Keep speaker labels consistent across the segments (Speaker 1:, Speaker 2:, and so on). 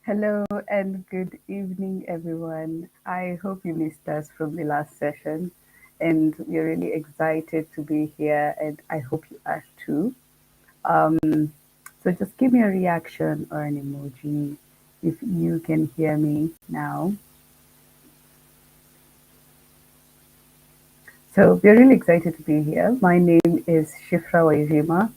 Speaker 1: Hello and good evening, everyone. I hope you missed us from the last session, and we're really excited to be here, and I hope you are too. So just give me a reaction or an emoji if you can hear me now. So we're really excited to be here. My name is Shifra Waijima,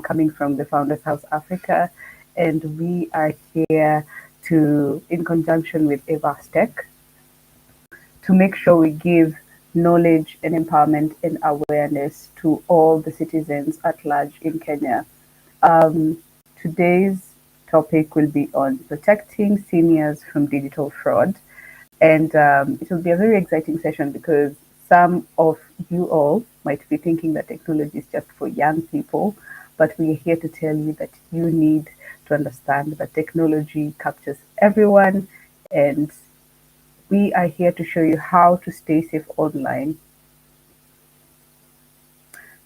Speaker 1: coming from the Founders House Africa, and we are here in conjunction with Evastech, to make sure we give knowledge and empowerment and awareness to all the citizens at large in Kenya. Um, Today's topic will be on protecting seniors from digital fraud. And it will be a very exciting session because some of you all might be thinking that technology is just for young people, but we are here to tell you that you need to understand that technology captures everyone, and we are here to show you how to stay safe online.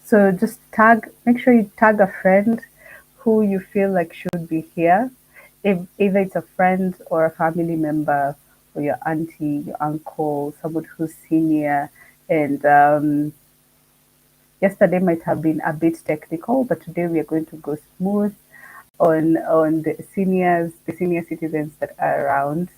Speaker 1: So just make sure you tag a friend who you feel like should be here. If either it's a friend or a family member, or your auntie, your uncle, someone who's senior. And yesterday might have been a bit technical, but today we are going to go smooth on the senior citizens that are around.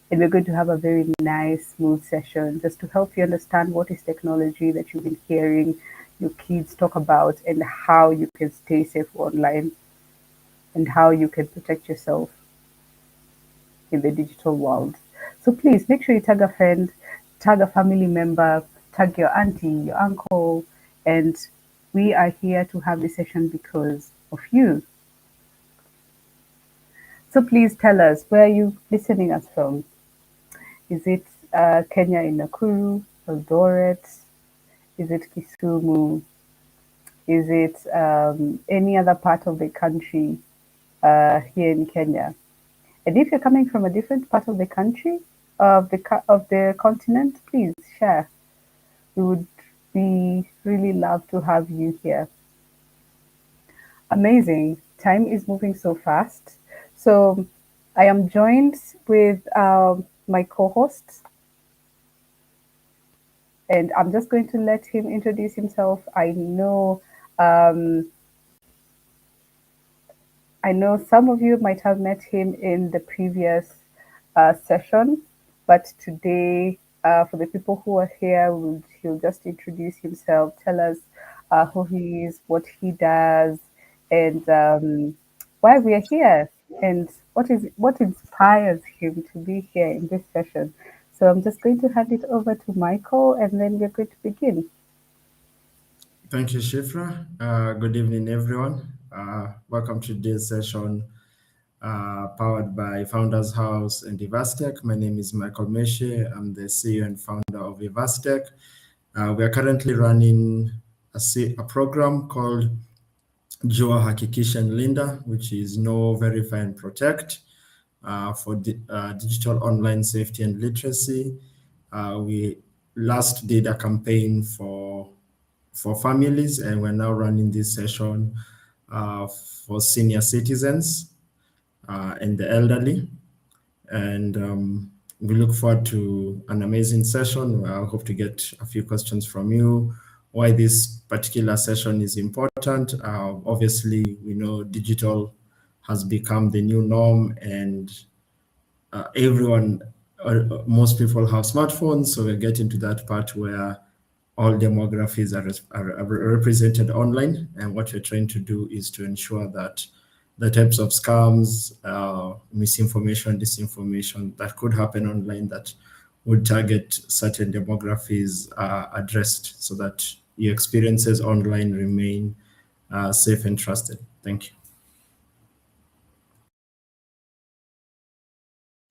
Speaker 1: And we're going to have a very nice, smooth session just to help you understand what is technology that you've been hearing your kids talk about, and how you can stay safe online, and how you can protect yourself in the digital world. So please make sure you tag a friend, tag a family member, tag your auntie, your uncle, and we are here to have this session because of you. So please tell us, where are you listening us from? Is it Kenya in Nakuru, Eldoret? Is it Kisumu? Is it any other part of the country here in Kenya? And if you're coming from a different part of the country, of the continent, please share. We would be really love to have you here. Amazing. Time is moving so fast. So I am joined with my co-host, and I'm just going to let him introduce himself. Um, I know some of you might have met him in the previous session, but today, for the people who are here, he'll just introduce himself, tell us who he is, what he does, and why we are here, and what inspires him to be here in this session. So I'm just going to hand it over to Michael, and then we're going to begin.
Speaker 2: Thank you, Shifra. Good evening, everyone. Welcome to today's session powered by Founders House and Evastech. My name is Michael Meshe. I'm the CEO and founder of Evastech. We are currently running a program called Jua Hakikisha and Linda, which is Know, Verify, and Protect for digital online safety and literacy. We last did a campaign for families, and we're now running this session for senior citizens and the elderly. And we look forward to an amazing session. I hope to get a few questions from you. Why this particular session is important. Obviously, we know digital has become the new norm, and most people have smartphones. So we're getting to that part where all demographics are represented online. And what we're trying to do is to ensure that the types of scams, misinformation, disinformation that could happen online that would target certain demographics are addressed, so that your experiences online remain safe and trusted. Thank you.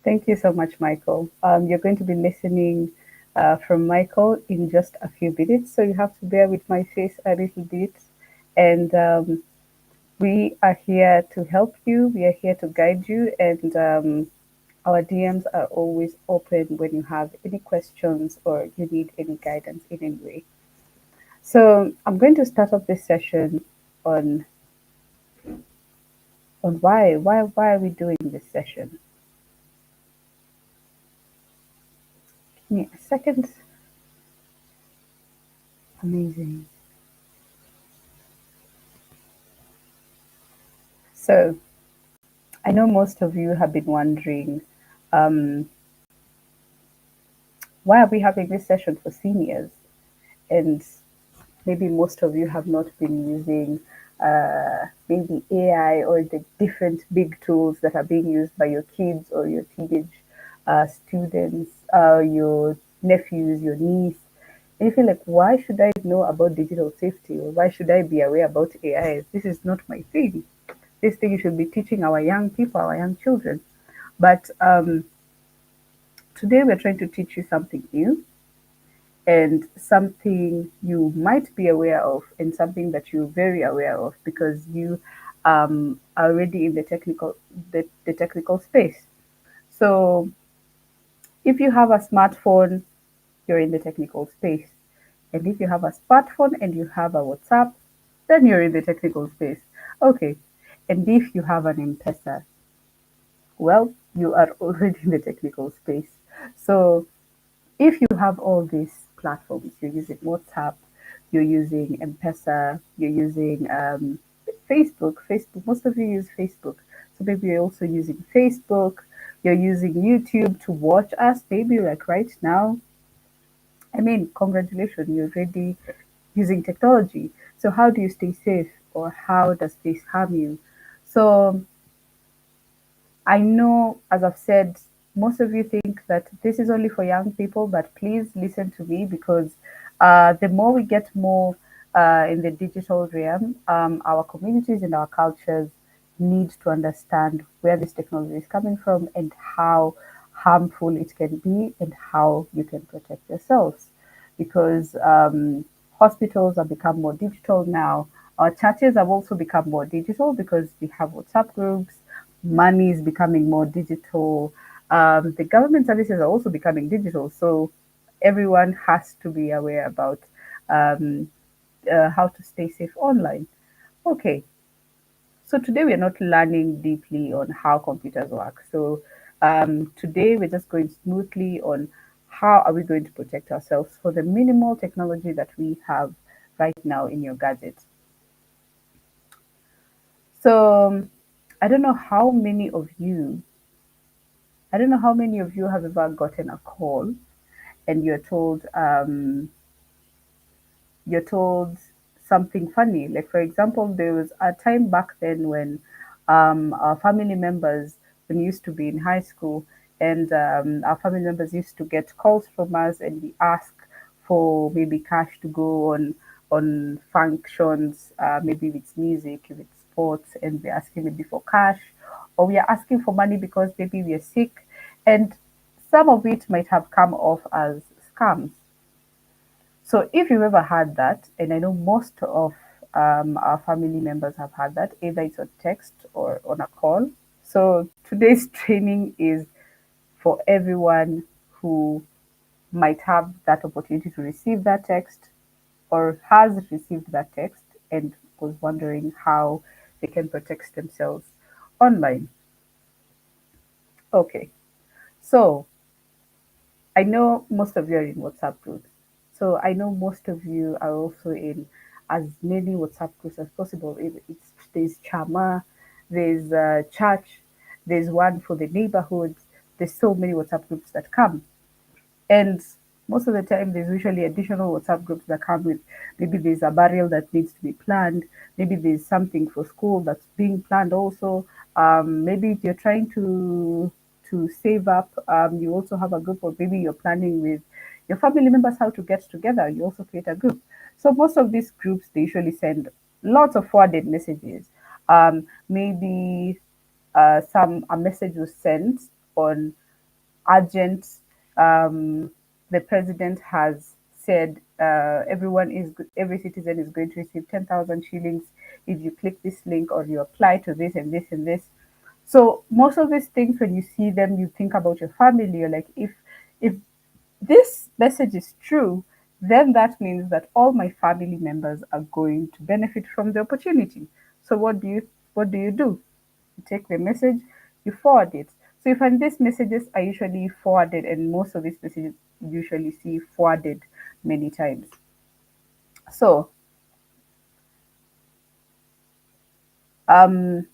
Speaker 1: Thank you so much, Michael. You're going to be listening from Michael in just a few minutes, so you have to bear with my face a little bit. And we are here to help you, we are here to guide you, and our DMs are always open when you have any questions or you need any guidance in any way. So I'm going to start off this session on on why are we doing this session. Give me a second. Amazing. So I know most of you have been wondering, um, why are we having this session for seniors? And maybe most of you have not been using maybe AI or the different big tools that are being used by your kids or your teenage students, your nephews, your niece. And you feel like, why should I know about digital safety or why should I be aware about AI? This is not my thing. This thing you should be teaching our young people, our young children. But today we're trying to teach you something new and something you might be aware of and something that you're very aware of because you are already in the technical space. So if you have a smartphone, you're in the technical space. And if you have a smartphone and you have a WhatsApp, then you're in the technical space. Okay. And if you have an M-Pesa, well, you are already in the technical space. So if you have all these platforms, you're using WhatsApp, you're using M-Pesa, you're using Facebook. Facebook, most of you use Facebook. So maybe you're also using Facebook, you're using YouTube to watch us, maybe like right now. I mean, congratulations, you're already using technology. So how do you stay safe or how does this harm you? So I know, as I've said, most of you think that this is only for young people, but please listen to me because the more we get more in the digital realm, our communities and our cultures need to understand where this technology is coming from and how harmful it can be and how you can protect yourselves. Because hospitals have become more digital now. Our churches have also become more digital because we have WhatsApp groups, money is becoming more digital. The government services are also becoming digital. So everyone has to be aware about um, how to stay safe online. Okay, so today we're not learning deeply on how computers work. So today we're just going smoothly on how are we going to protect ourselves for the minimal technology that we have right now in your gadget. So I don't know how many of you I don't know how many of you have ever gotten a call and you're told something funny. Like for example, there was a time back then when our family members, when we used to be in high school, and our family members used to get calls from us, and we ask for maybe cash to go on functions, maybe if it's music, if it's sports, and we're asking maybe for cash, or we are asking for money because maybe we are sick, and some of it might have come off as scams. So if you've ever had that, and I know most of our family members have had that, either it's on text or on a call. So today's training is for everyone who might have that opportunity to receive that text or has received that text and was wondering how they can protect themselves online. Okay, so I know most of you are in WhatsApp groups. So I know most of you are also in as many WhatsApp groups as possible. There's Chama, there's church, there's one for the neighborhoods. There's so many WhatsApp groups that come. And most of the time, there's usually additional WhatsApp groups that come with maybe there's a burial that needs to be planned, maybe there's something for school that's being planned also. Maybe if you're trying to save up, you also have a group, or maybe you're planning with your family members how to get together. You also create a group. So most of these groups they usually send lots of forwarded messages. Maybe some a message was sent on urgent. The president has said every citizen is going to receive 10,000 shillings if you click this link or you apply to this and this and this. So most of these things, when you see them, you think about your family. You're like, if this message is true, then that means that all my family members are going to benefit from the opportunity. So what do you do? You take the message, you forward it. So you find these messages are usually forwarded, and most of these messages you usually see forwarded many times. So um,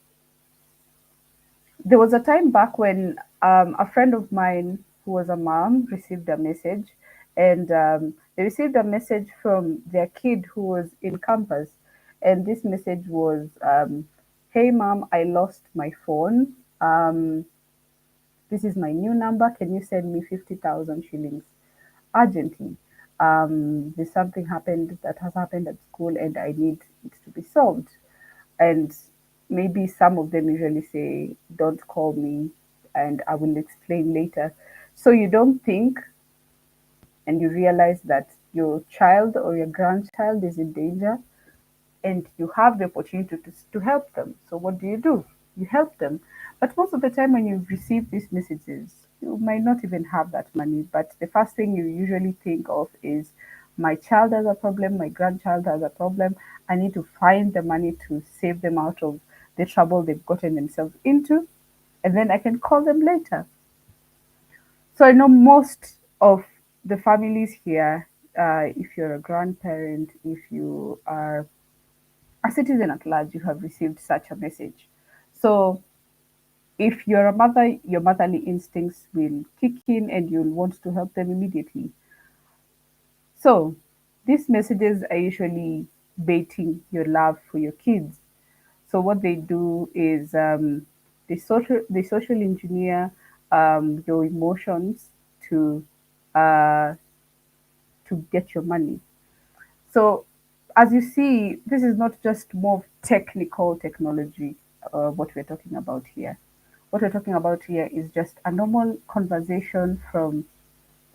Speaker 1: there was a time back when a friend of mine who was a mom received a message, and they received a message from their kid who was in campus. And this message was, "Hey, mom, I lost my phone. This is my new number. Can you send me 50,000 shillings urgently? There's something happened that has happened at school, and I need it to be solved." And maybe some of them usually say, "Don't call me and I will explain later." So you don't think, and you realize that your child or your grandchild is in danger, and you have the opportunity to help them. So what do? You help them. But most of the time when you receive these messages, you might not even have that money. But the first thing you usually think of is, my child has a problem, my grandchild has a problem. I need to find the money to save them out of the trouble they've gotten themselves into, and then I can call them later. So I know most of the families here, if you're a grandparent, if you are a citizen at large, you have received such a message. So if you're a mother, your motherly instincts will kick in and you'll want to help them immediately. So these messages are usually baiting your love for your kids. So what they do is, they social engineer your emotions to uh, to get your money. So, as you see, this is not just more technical technology, what we're talking about here. What we're talking about here is just a normal conversation from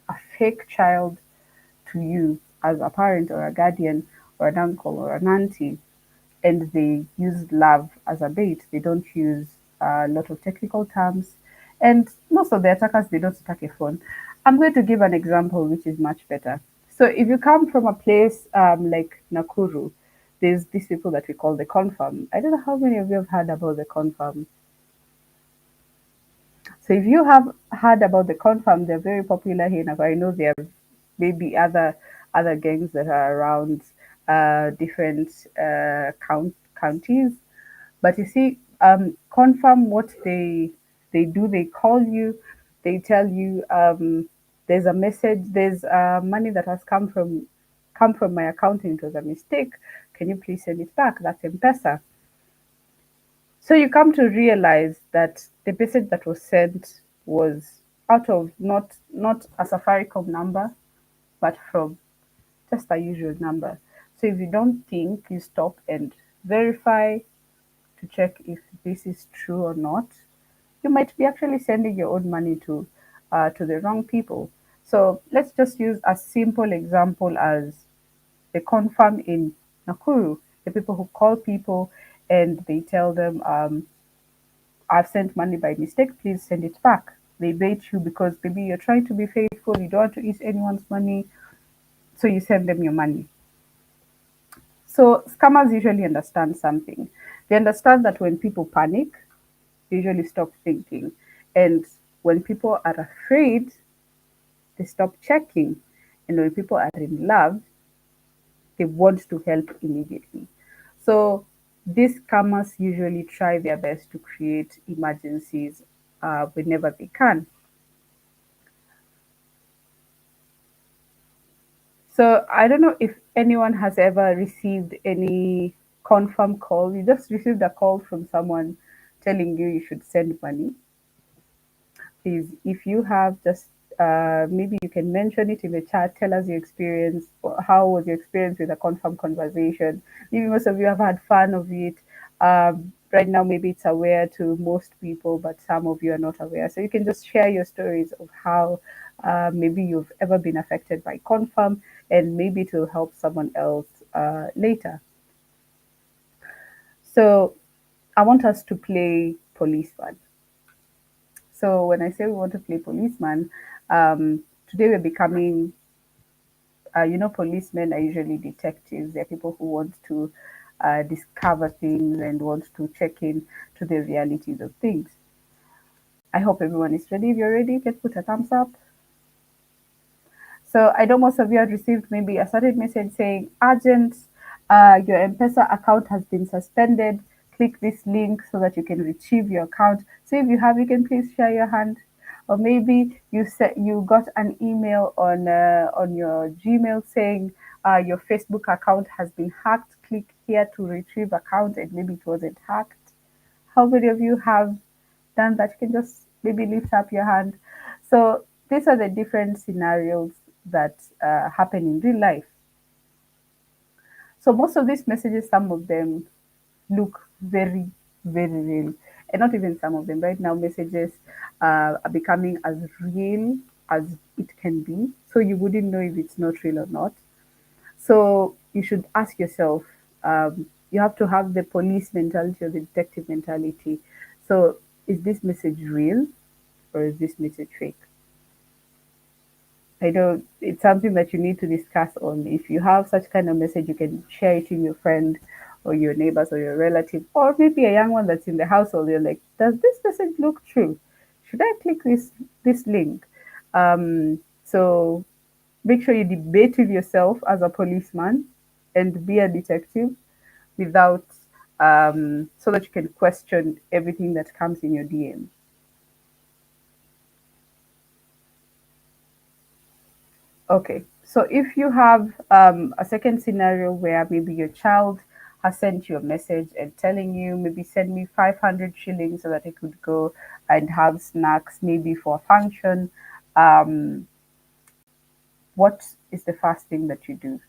Speaker 1: a fake child to you as a parent or a guardian or an uncle or an auntie, and they use love as a bait. They don't use a lot of technical terms, and most of the attackers, they don't attack a phone. I'm going to give an example which is much better. So if you come from a place like Nakuru, there's these people that we call the confirm. I don't know how many of you have heard about the confirm. So if you have heard about the confirm, they're very popular here in Nakuru. I know there are maybe other gangs that are around different counties. But you see, confirm what they do. They call you. They tell you, there's a message. There's money that has come from my account, and it was a mistake. Can you please send it back? That's M-Pesa. So you come to realize that the message that was sent was out of not a Safaricom number, but from just a usual number. So if you don't think, you stop and verify to check if this is true or not, you might be actually sending your own money to the wrong people. So let's just use a simple example as the confirm in Nakuru, the people who call people and they tell them, "I've sent money by mistake, please send it back." They bait you because maybe you're trying to be faithful, you don't want to eat anyone's money, so you send them your money. So scammers usually understand something. They understand that when people panic, they usually stop thinking. And when people are afraid, they stop checking. And when people are in love, they want to help immediately. So these scammers usually try their best to create emergencies whenever they can. So I don't know if anyone has ever received any confirm call. You just received a call from someone telling you should send money. Please, if you have, just maybe you can mention it in the chat. Tell us your experience. How was your experience with a confirm conversation? Maybe most of you have had fun of it. Right now, maybe it's aware to most people, but some of you are not aware. So you can just share your stories of how maybe you've ever been affected by confirm, and maybe to help someone else later. So I want us to play policeman. So when I say we want to play policeman, today we're becoming, policemen are usually detectives. They're people who want to discover things and want to check in to the realities of things. I hope everyone is ready. If you're ready, you can put a thumbs up. So I know most of you had received maybe a certain message saying, "Urgent, your M-Pesa account has been suspended. Click this link so that you can retrieve your account." So if you have, you can please share your hand. Or maybe you said you got an email on your Gmail saying your Facebook account has been hacked. Click here to retrieve account, and maybe it wasn't hacked. How many of you have done that? You can just maybe lift up your hand. So these are the different scenarios that happen in real life. So most of these messages, some of them look very, very real. And not even some of them. Right now, messages are becoming as real as it can be. So you wouldn't know if it's not real or not. So you should ask yourself, you have to have the police mentality or the detective mentality. So is this message real or is this message fake? I know it's something that you need to discuss on. If you have such kind of message, you can share it with your friend or your neighbors or your relative, or maybe a young one that's in the household. You're like, does this message look true? Should I click this link? So make sure you debate with yourself as a policeman and be a detective without so that you can question everything that comes in your DM. Okay, so if you have a second scenario where maybe your child has sent you a message and telling you maybe send me 500 shillings so that I could go and have snacks maybe for a function, um, what is the first thing that you do?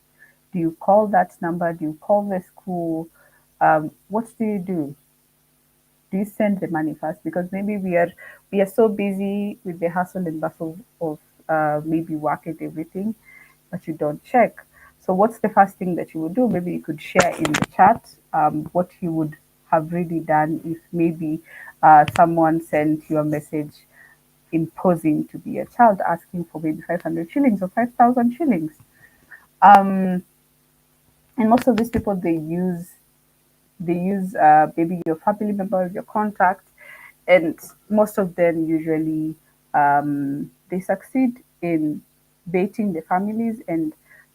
Speaker 1: Do you call that number? Do you call the school? What do you do? Do you send the money first? Because maybe we are so busy with the hustle and bustle of maybe work and everything, but you don't check. So what's the first thing that you would do? Maybe you could share in the chat what you would have really done if maybe someone sent you a message imposing to be a child, asking for maybe 500 shillings or 5,000 shillings. Um, and most of these people, they use maybe your family member, your contact, and most of them usually they succeed in baiting the families, and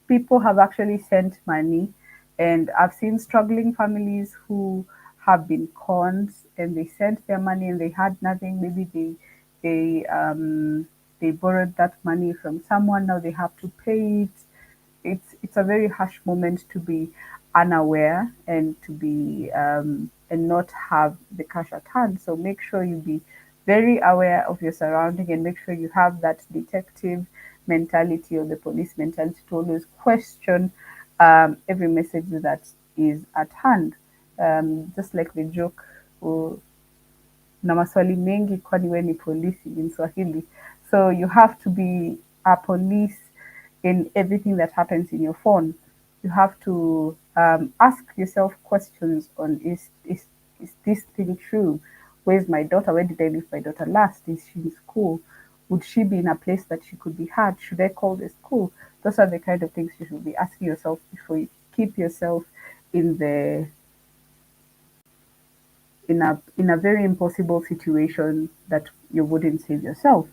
Speaker 1: people have actually sent money, and I've seen struggling families who have been conned and they sent their money and they had nothing. Maybe they borrowed that money from someone, now they have to pay it. It's a very harsh moment to be unaware and to be and not have the cash at hand. So make sure you be very aware of your surrounding and make sure you have that detective mentality or the police mentality to always question every message that is at hand. Just like the joke, oh, na maswali mengi kwani we ni polisi in Swahili. So you have to be a police in everything that happens in your phone. You have to ask yourself questions on is this thing true? Where's my daughter? Where did I leave my daughter last? Is she in school? Would she be in a place that she could be hurt? Should I call the school? Those are the kind of things you should be asking yourself before you keep yourself in the in a very impossible situation that you wouldn't save yourself.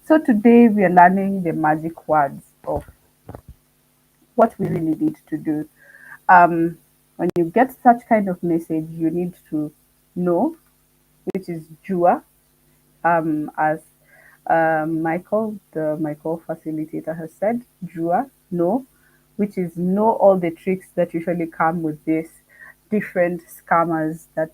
Speaker 1: So today we are learning the magic words of what we really need to do. When you get such kind of message, you need to know, which is Jua, as Michael, the Michael facilitator, has said, Jua, know, which is know all the tricks that usually come with this different scammers that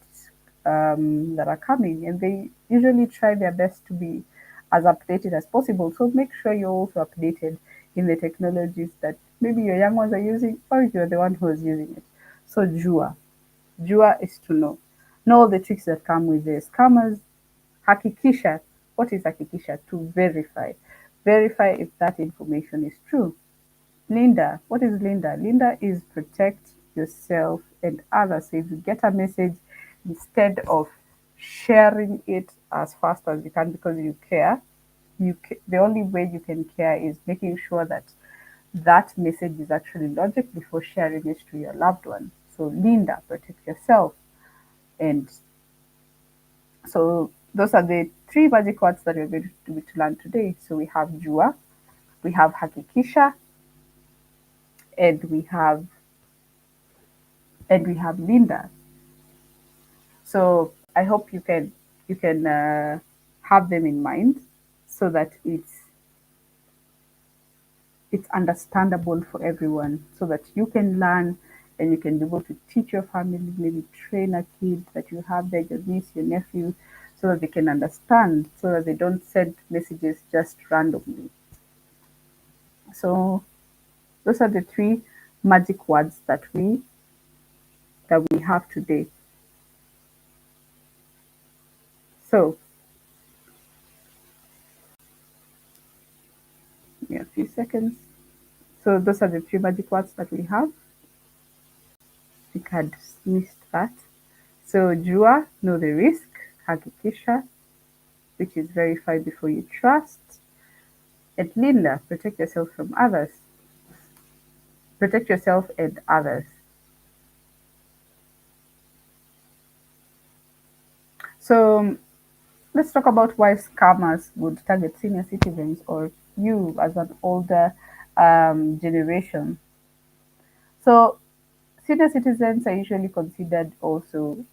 Speaker 1: are coming, and they usually try their best to be as updated as possible. So make sure you're also updated in the technologies that maybe your young ones are using, or you're the one who's using it. So Jua is to know all the tricks that come with the scammers. Hakikisha, what is hakikisha? To verify if that information is true. Linda, what is Linda? Linda is protect yourself and others. So if you get a message, instead of sharing it as fast as you can because you care, the only way you can care is making sure that that message is actually logic before sharing it to your loved one. So Linda, protect yourself. And so those are the three magic words that we're going to learn today. So we have Jua, we have Hakikisha, and we have Linda. So I hope you can have them in mind so that it's understandable for everyone, so that you can learn and you can be able to teach your family, maybe train a kid that you have there, your niece, your nephew, so that they can understand, so that they don't send messages just randomly. So those are the three magic words that we have today. So give me a few seconds. So those are the three magic words that we have. I think I'd missed that. So Jua, know the risk. Hakikisha, which is verify before you trust. And Linda, protect yourself from others. Protect yourself and others. So let's talk about why scammers would target senior citizens or you as an older generation. So senior citizens are usually considered also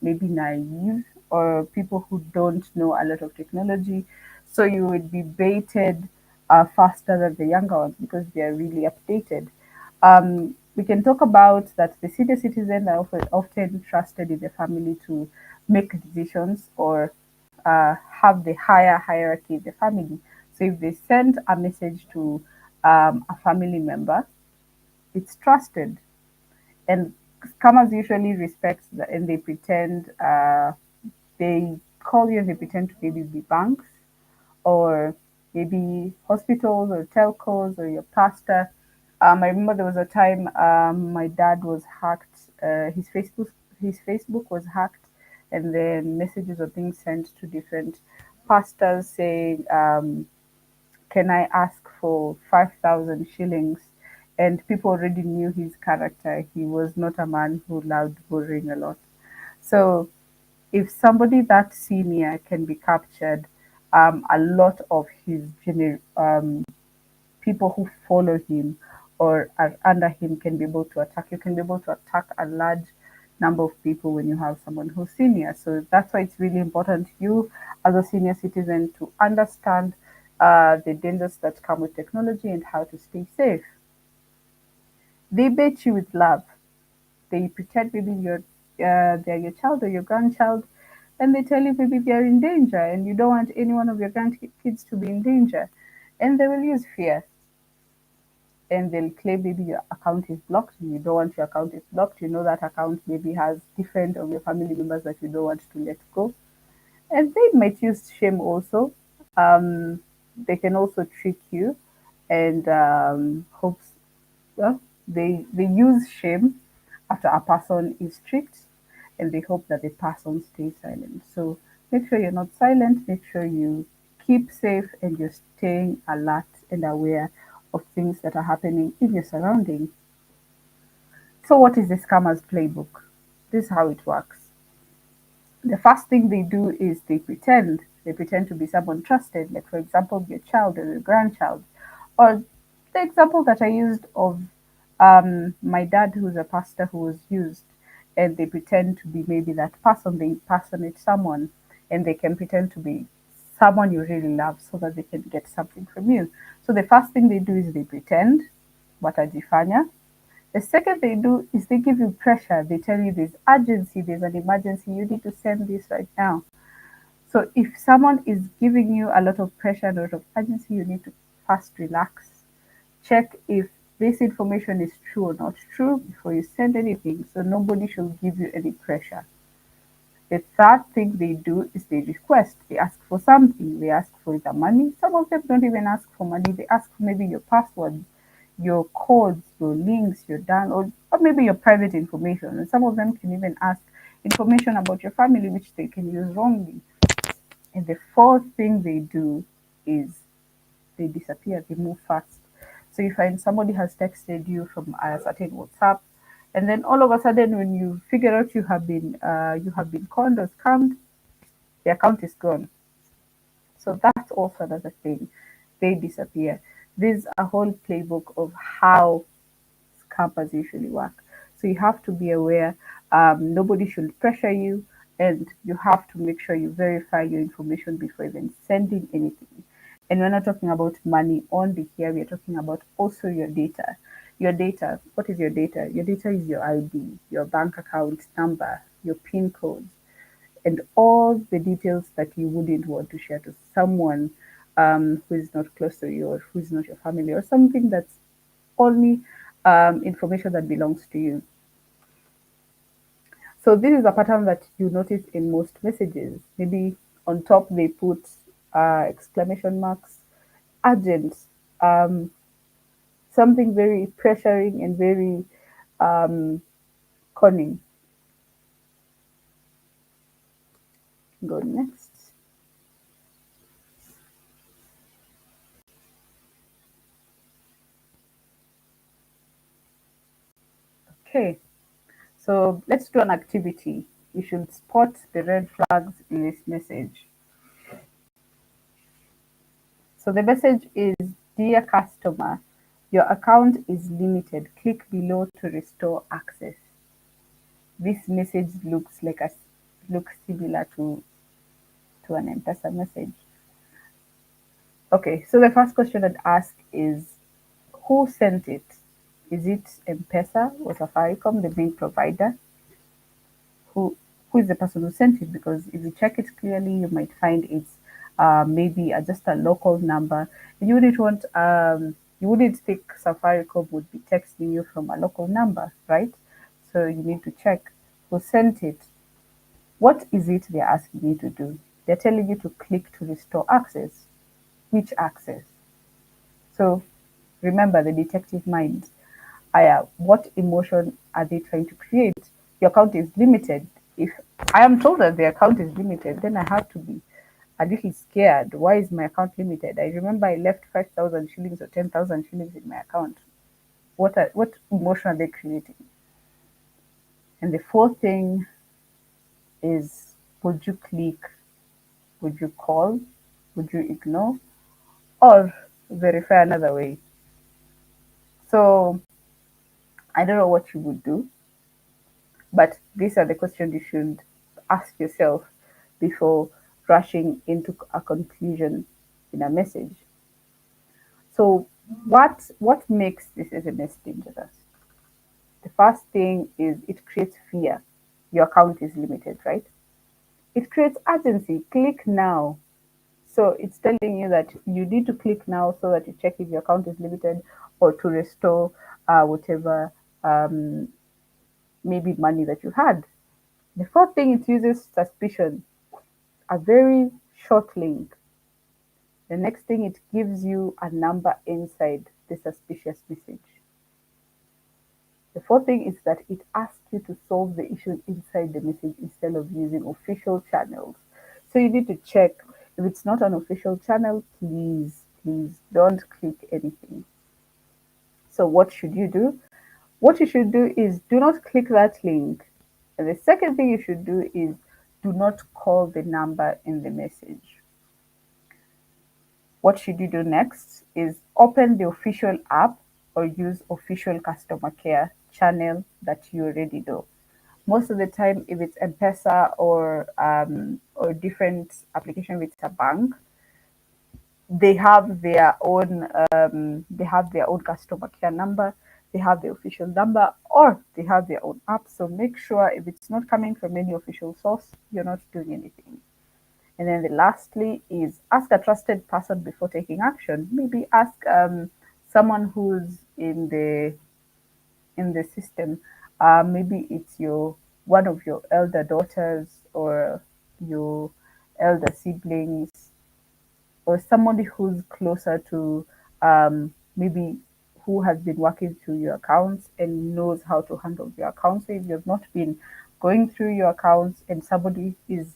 Speaker 1: maybe naive or people who don't know a lot of technology. So you would be baited faster than the younger ones because they are really updated. We can talk about that the senior citizens are often trusted in the family to make decisions or have the higher hierarchy in the family. So if they send a message to a family member, it's trusted, and scammers usually respect that, and they pretend they call you and they pretend to maybe be banks or maybe hospitals or telcos or your pastor. I remember there was a time my dad was hacked. His Facebook was hacked, and then messages or things sent to different pastors saying, "Can I ask for 5,000 shillings?" And people already knew his character. He was not a man who loved borrowing a lot. So if somebody that senior can be captured, a lot of his people who follow him or are under him can be able to attack. You can be able to attack a large number of people when you have someone who's senior. So that's why it's really important you, as a senior citizen, to understand the dangers that come with technology and how to stay safe. They bait you with love. They pretend maybe they're your child or your grandchild, and they tell you maybe they're in danger, and you don't want any one of your grandkids to be in danger, and they will use fear, and they'll claim maybe your account is blocked and you don't want your account is blocked. You know that account maybe has different of your family members that you don't want to let go, and they might use shame also. They can also trick you and hopes, well, they use shame after a person is tricked, and they hope that the person stays silent. So make sure you're not silent, make sure you keep safe and you're staying alert and aware of things that are happening in your surroundings. So what is the scammer's playbook? This is how it works. The first thing they do is they pretend to be someone trusted, like for example your child or your grandchild, or the example that I used of my dad, who's a pastor, who was used, and they pretend to be maybe that person. They impersonate someone, and they can pretend to be someone you really love so that they can get something from you. So the first thing they do is they pretend watajifanya. The second they do is they give you pressure. They tell you there's urgency, there's an emergency, you need to send this right now. So if someone is giving you a lot of pressure and a lot of urgency, you need to first relax. Check if this information is true or not true before you send anything. So nobody should give you any pressure. The third thing they do is they request. They ask for something. They ask for the money. Some of them don't even ask for money. They ask for maybe your passwords, your codes, your links, your down, or maybe your private information. And some of them can even ask information about your family, which they can use wrongly. And the fourth thing they do is they disappear, they move fast. So you find somebody has texted you from a certain WhatsApp, And then all of a sudden, when you figure out you have been conned or scammed, the account is gone. So that's also another thing. They disappear. There's a whole playbook of how scammers usually work. So you have to be aware. Nobody should pressure you, and you have to make sure you verify your information before even sending anything. And we're not talking about money only here. We're talking about also your data. Your data. What is your data? Your data is your ID, your bank account number, your PIN code, and all the details that you wouldn't want to share to someone who is not close to you or who is not your family or something that's only information that belongs to you. So this is a pattern that you notice in most messages. Maybe on top they put exclamation marks, urgent, um, something very pressuring and very um, conning. Go next. Okay, so let's do an activity. You should spot the red flags in this message. So the message is, Dear customer, your account is limited. Click below to restore access. This message looks similar to an M-Pesa message. Okay, so the first question I'd ask is, who sent it? Is it M-Pesa or Safaricom, the main provider? Who who is the person who sent it? Because if you check it clearly, you might find it's maybe just a local number. You wouldn't think Safaricom would be texting you from a local number, right? So you need to check who sent it. What is it they're asking you to do? They're telling you to click to restore access. Which access? So remember the detective mind. What emotion are they trying to create? Your account is limited. If I am told that the account is limited, then I have to be a little scared. Why is my account limited? I remember I left 5,000 shillings or 10,000 shillings in my account. What emotion are they creating? And the fourth thing is, would you click? Would you call? Would you ignore? Or verify another way? So I don't know what you would do, but these are the questions you should ask yourself before rushing into a conclusion in a message. So what makes this SMS dangerous? The first thing is it creates fear. Your account is limited, right? It creates urgency. Click now. So it's telling you that you need to click now so that you check if your account is limited or to restore whatever um, maybe money that you had. The fourth thing, it uses suspicion, a very short link. The next thing, it gives you a number inside the suspicious message. The fourth thing is that it asks you to solve the issue inside the message instead of using official channels. So you need to check if it's not an official channel, please don't click anything. So what should you do? What you should do is do not click that link. And the second thing you should do is do not call the number in the message. What should you do next is open the official app or use official customer care channel that you already know. Most of the time, if it's M-Pesa or different application with a bank, they have their own customer care number, they have the official number, or they have their own app. So make sure if it's not coming from any official source, you're not doing anything. And then the lastly is ask a trusted person before taking action. Maybe ask someone who's in the system. Maybe it's your one of your elder daughters or your elder siblings or somebody who's closer to maybe who has been working through your accounts and knows how to handle your accounts. So if you've not been going through your accounts and somebody is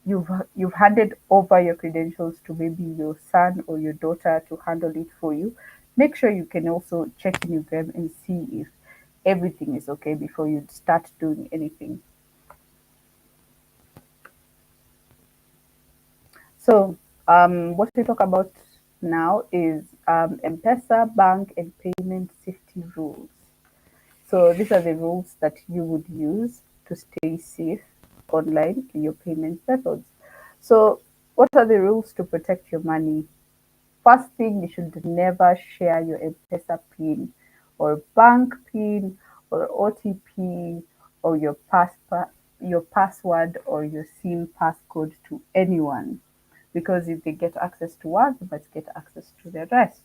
Speaker 1: you've handed over your credentials to maybe your son or your daughter to handle it for you, make sure you can also check in with them and see if everything is okay before you start doing anything. So, what we talk about now is M-Pesa, bank, and payment safety rules. So, these are the rules that you would use to stay safe online in your payment methods. So, what are the rules to protect your money? First thing, you should never share your M-Pesa PIN or bank PIN or OTP or your password or your SIM passcode to anyone, because if they get access to one, they might get access to the rest.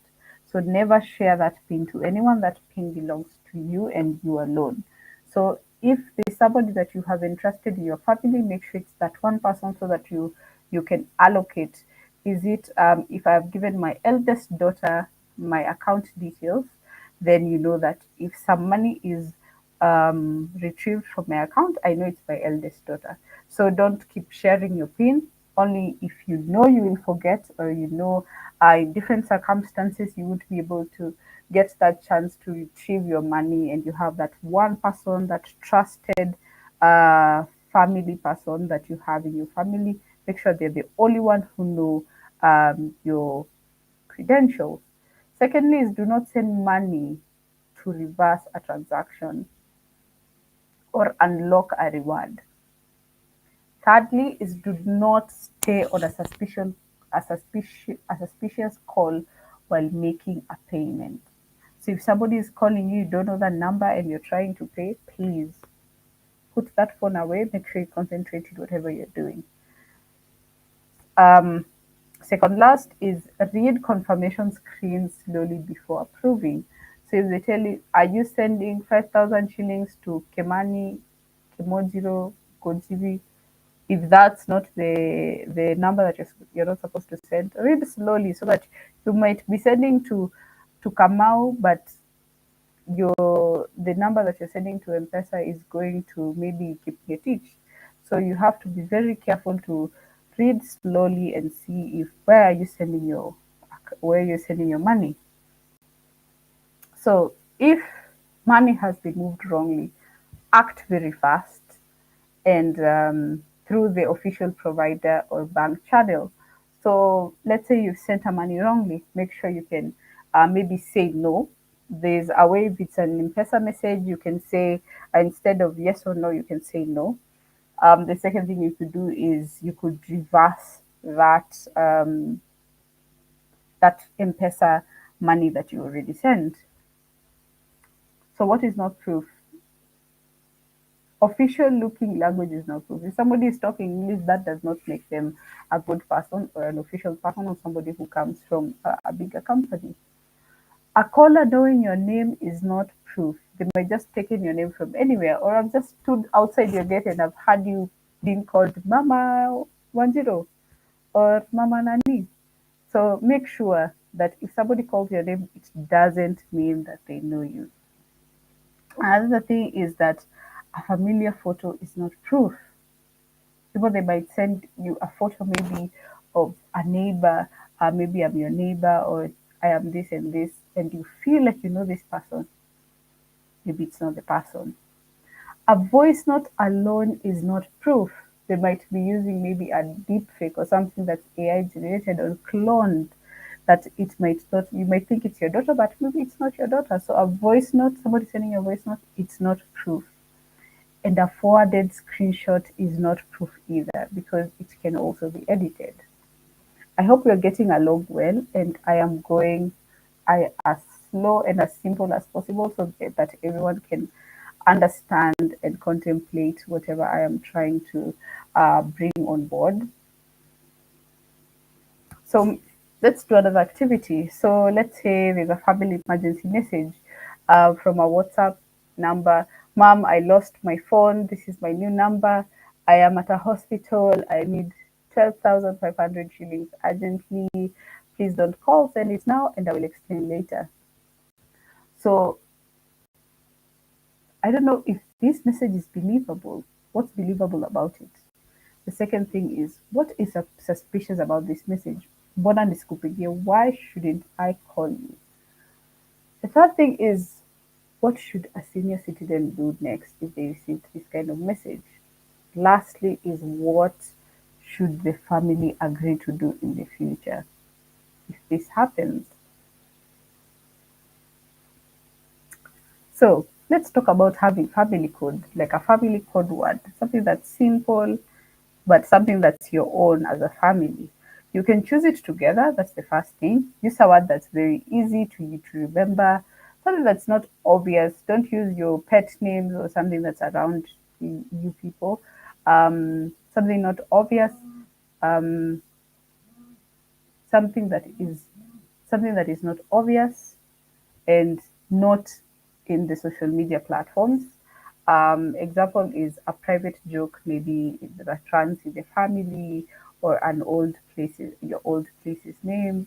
Speaker 1: So never share that PIN to anyone. That PIN belongs to you and you alone. So if there's somebody that you have entrusted in your family, make sure it's that one person so that you can allocate. Is it if I've given my eldest daughter my account details, then you know that if some money is retrieved from my account, I know it's my eldest daughter. So don't keep sharing your PIN. Only if you know you will forget, or you know in different circumstances you would be able to get that chance to retrieve your money, and you have that one person, that trusted uh, family person that you have in your family. Make sure they're the only one who know your credentials. Secondly, is do not send money to reverse a transaction or unlock a reward. Thirdly, is do not stay on a suspicious call while making a payment. So if somebody is calling you, you don't know the number and you're trying to pay, please put that phone away. Make sure you concentrate on whatever you're doing. Um, Second last is read confirmation screens slowly before approving. So if they tell you, are you sending 5,000 shillings to Kemani, Kemojiro, Kojivi? If that's not the number that you're not supposed to send, read slowly so that you might be sending to Kamau, but the number that you're sending to M-Pesa is going to maybe Kipngetich. So you have to be very careful to read slowly and see if where you're sending your money. So if money has been moved wrongly, act very fast and through the official provider or bank channel. So let's say you've sent a money wrongly, make sure you can maybe say no. There's a way, if it's an M-Pesa message, you can say instead of yes or no, you can say no. The second thing you could do is you could reverse that M-Pesa money that you already sent. So what is not proof? Official looking language is not proof. If somebody is talking English, that does not make them a good person or an official person or somebody who comes from a bigger company. A caller knowing your name is not proof. They might just taken your name from anywhere, or I've just stood outside your gate and I've heard you being called Mama 10 or Mama Nani. So make sure that if somebody calls your name, it doesn't mean that they know you. Another thing is that a familiar photo is not proof. People, they might send you a photo maybe of a neighbor, maybe I'm your neighbor, or I am this and this, and you feel like you know this person. Maybe it's not the person. A voice note alone is not proof. They might be using maybe a deep fake or something that's AI generated or cloned, that it might not, you might think it's your daughter, but maybe it's not your daughter. So a voice note, somebody sending a voice note, it's not proof. And a forwarded screenshot is not proof either, because it can also be edited. I hope you're getting along well, and I am going as slow and as simple as possible so that everyone can understand and contemplate whatever I am trying to bring on board. So let's do another activity. So let's say there's a family emergency message from a WhatsApp number. Mom, I lost my phone. This is my new number. I am at a hospital. I need 12,500 shillings urgently. Please don't call. Send it now and I will explain later. So I don't know if this message is believable. What's believable about it? The second thing is, what is suspicious about this message? Mbona nisikupigie? Why shouldn't I call you? The third thing is, What should a senior citizen do next if they receive this kind of message? Lastly, is what should the family agree to do in the future if this happens? So let's talk about having family code, like a family code word, something that's simple, but something that's your own as a family. You can choose it together. That's the first thing. Use a word that's very easy to you to remember. Something that's not obvious. Don't use your pet names or something that's around you people. Something not obvious. Um, something that is something that is not obvious and not in the social media platforms. Example is a private joke, maybe that runs in the family, or an old places, your old place's name,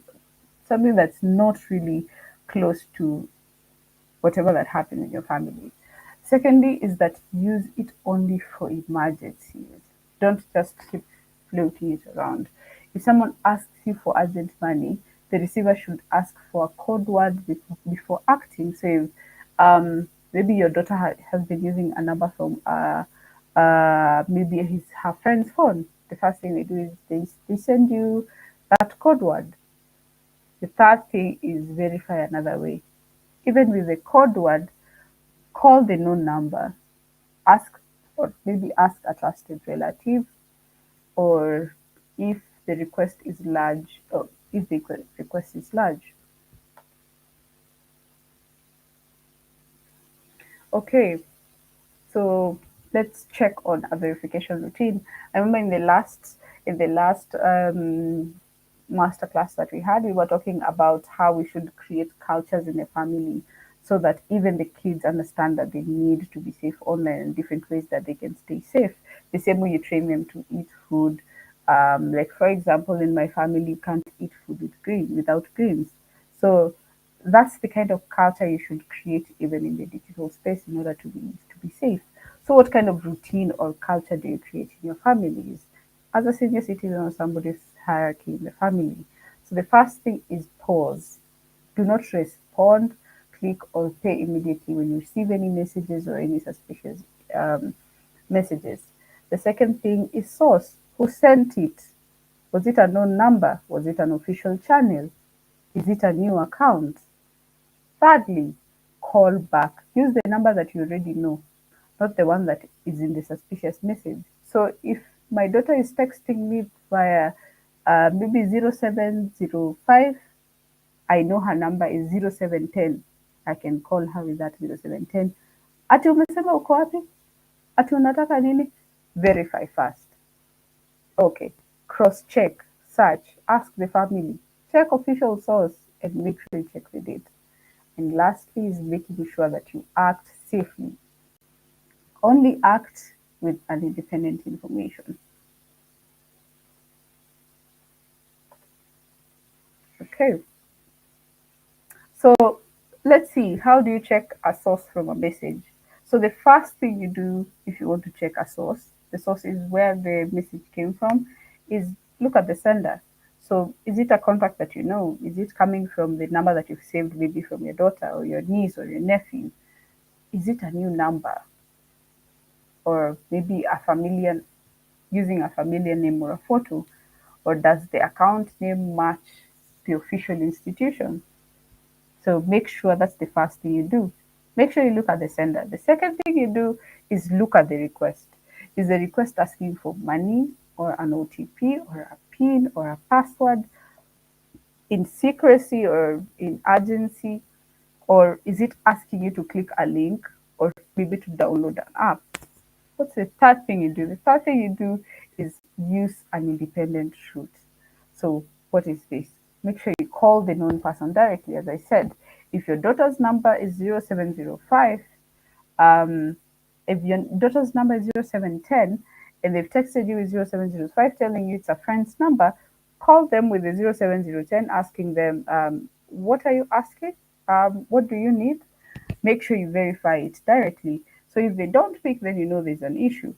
Speaker 1: something that's not really close to whatever that happened in your family. Secondly, is that use it only for emergencies. Don't just keep floating it around. If someone asks you for urgent money, the receiver should ask for a code word before acting. So, if, maybe your daughter has been using a number from maybe her friend's phone. The first thing they do is they send you that code word. The third thing is verify another way. Even with the code word, call the known number, ask or maybe ask a trusted relative, or if the request is large, or if the request is large. Okay, so let's check on a verification routine. I remember in the last masterclass that we had, we were talking about how we should create cultures in a family so that even the kids understand that they need to be safe online and different ways that they can stay safe. The same way you train them to eat food. Like for example, in my family, you can't eat food without greens. So that's the kind of culture you should create even in the digital space in order to be safe. So what kind of routine or culture do you create in your families as a senior citizen or somebody's hierarchy in the family? So the first thing is pause. Do not respond, click, or pay immediately when you receive any messages or any suspicious um, messages. The second thing is source. Who sent it? Was it a known number? Was it an official channel? Is it a new account? Thirdly, call back. Use the number that you already know, not the one that is in the suspicious message. So if my daughter is texting me via maybe 0705, I know her number is 0710. I can call her with that 0710. Ati umesema uko wapi? Ati unataka nini? Verify first. Okay. Cross check, search, ask the family, check official source, and make sure you check the date. And lastly is making sure that you act safely. Only act with an independent information. Okay. So let's see, how do you check a source from a message? So the first thing you do if you want to check a source, the source is where the message came from, is look at the sender. So is it a contact that you know? Is it coming from the number that you've saved maybe from your daughter or your niece or your nephew? Is it a new number or maybe a familiar using a familiar name or a photo? Or does the account name match the official institution? So make sure that's the first thing you do. Make sure you look at the sender. The second thing you do is look at the request. Is the request asking for money or an OTP or a PIN or a password in secrecy or in urgency? Or is it asking you to click a link or maybe to download an app? What's the third thing you do? The third thing you do is use an independent route. So what is this? Make sure you call the known person directly. As I said, if your daughter's number is 0705, um, if your daughter's number is 0710 and they've texted you with 0705 telling you it's a friend's number, call them with the 07010 asking them, what are you asking? What do you need? Make sure you verify it directly. So if they don't pick, then you know there's an issue.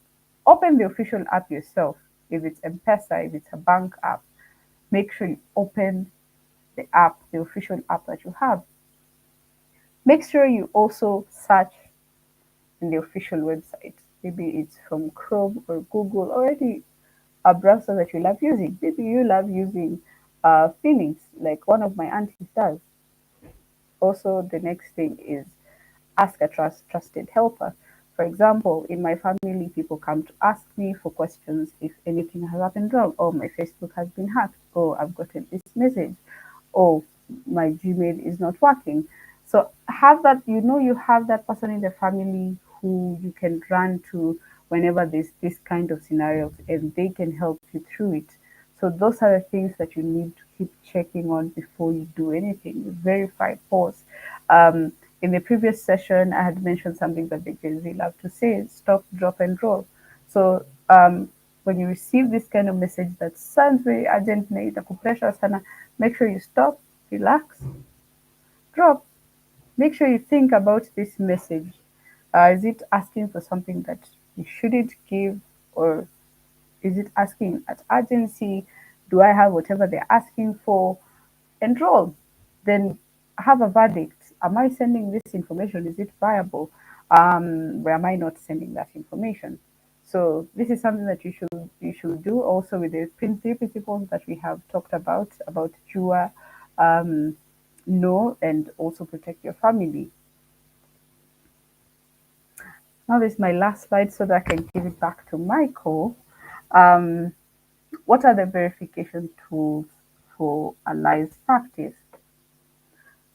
Speaker 1: Open the official app yourself. If it's M-Pesa, if it's a bank app, make sure you open the app, the official app that you have. Make sure you also search in the official website. Maybe it's from Chrome or Google or any a browser that you love using. Maybe you love using Phoenix, like one of my aunties does. Also, the next thing is ask a trusted helper. For example, in my family, people come to ask me for questions if anything has happened wrong. Oh, my Facebook has been hacked. Oh, I've gotten this message. Oh, my Gmail is not working. So have that, you have that person in the family who you can run to whenever there's this kind of scenarios and they can help you through it. So those are the things that you need to keep checking on before you do anything. Verify, pause. Um, in the previous session, I had mentioned something that the Gen Z love to say: stop, drop, and roll. So when you receive this kind of message that sounds very urgent, na itakupesha sana, make sure you stop, relax, drop. Make sure you think about this message. Is it asking for something that you shouldn't give, or is it asking at urgency? Do I have whatever they're asking for? Enroll. Then have a verdict. Am I sending this information? Is it viable? Or am I not sending that information? So this is something that you should do also with the three principles that we have talked about Jua, um, know, and also protect your family. Now this is my last slide so that I can give it back to Michael. Um, what are the verification tools for a live practice?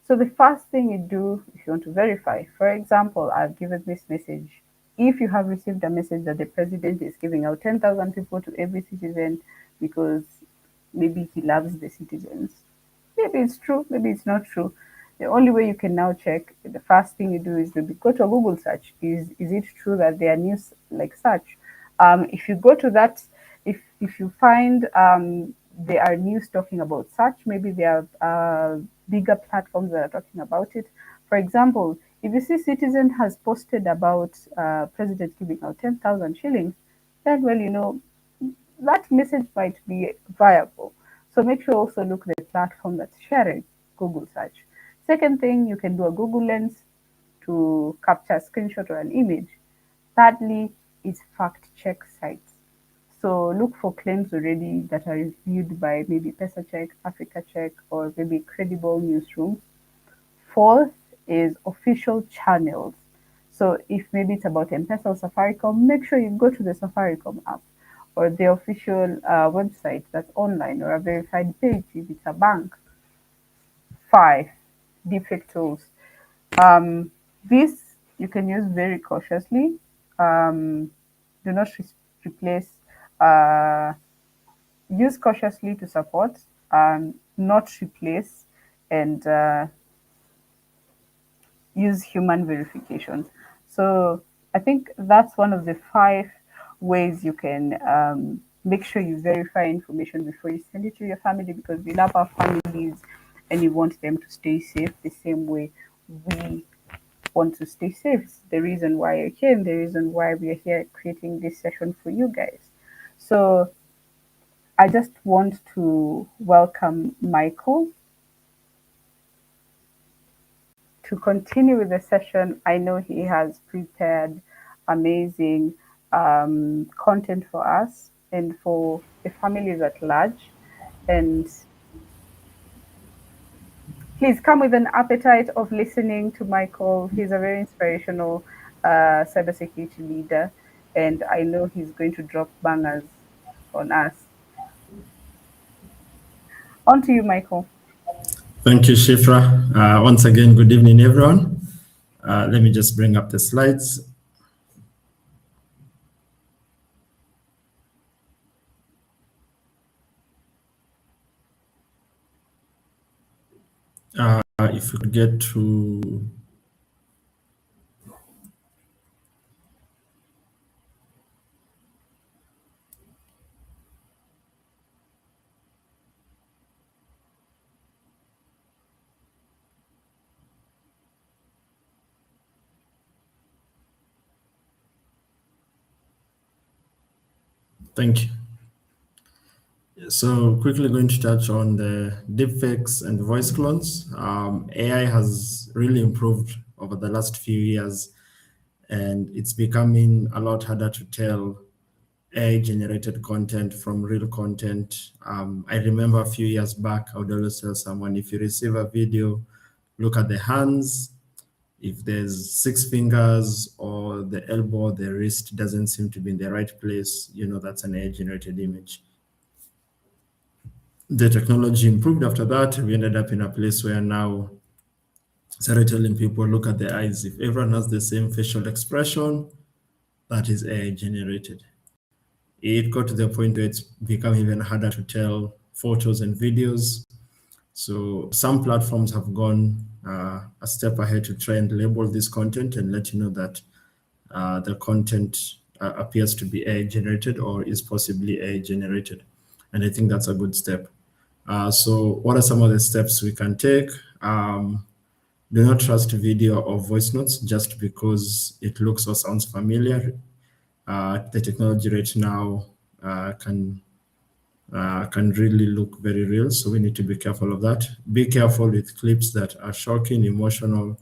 Speaker 1: So the first thing you do if you want to verify, for example, I've given this message. If you have received a message that the president is giving out 10,000 people to every citizen because maybe he loves the citizens, maybe it's true, maybe it's not true. The only way you can now check, the first thing you do is maybe go to a Google search. Is it true that there are news like such? If you go to that, if you find there are news talking about such, maybe there are bigger platforms that are talking about it. For example, if you see Citizen has posted about President giving out 10,000 shillings, then well, that message might be viable. So make sure also look at the platform that's sharing Google search. Second thing, you can do a Google Lens to capture a screenshot or an image. Thirdly, is fact check sites. So look for claims already that are reviewed by maybe PesaCheck, Africa Check, or maybe credible newsrooms. Fourth is official channels. So if maybe it's about M-Pesa or Safaricom, make sure you go to the Safaricom app or the official website that's online, or a verified page if it's a bank. Five, deepfake tools. This you can use very cautiously. Um, do not replace, uh, use cautiously to support, not replace, and use human verification. So I think that's one of the five ways you can make sure you verify information before you send it to your family, because we love our families and you want them to stay safe the same way we want to stay safe. It's the reason why you're here and the reason why we are here creating this session for you guys. So I just want to welcome Michael to continue with the session. I know he has prepared amazing content for us and for the families at large. And please come with an appetite of listening to Michael. He's a very inspirational cybersecurity leader, and I know he's going to drop bangers on us. On to you, Michael.
Speaker 2: Thank you, Shifra. Once again, good evening, everyone. Let me just bring up the slides. If we could get to, thank you. So quickly going to touch on the deepfakes and voice clones. AI has really improved over the last few years, and it's becoming a lot harder to tell AI-generated content from real content. I remember a few years back, I would always tell someone, if you receive a video, look at the hands. If there's 6 fingers or the elbow, the wrist doesn't seem to be in the right place, that's an AI-generated image. The technology improved after that. We ended up in a place where now started telling people, look at the eyes. If everyone has the same facial expression, that is AI generated. It got to the point where it's become even harder to tell photos and videos. So some platforms have gone a step ahead to try and label this content and let you know that the content appears to be AI generated or is possibly AI generated. And I think that's a good step. So what are some of the steps we can take? Do not trust video or voice notes just because it looks or sounds familiar. The technology right now can really look very real, so we need to be careful of that. Be careful with clips that are shocking, emotional,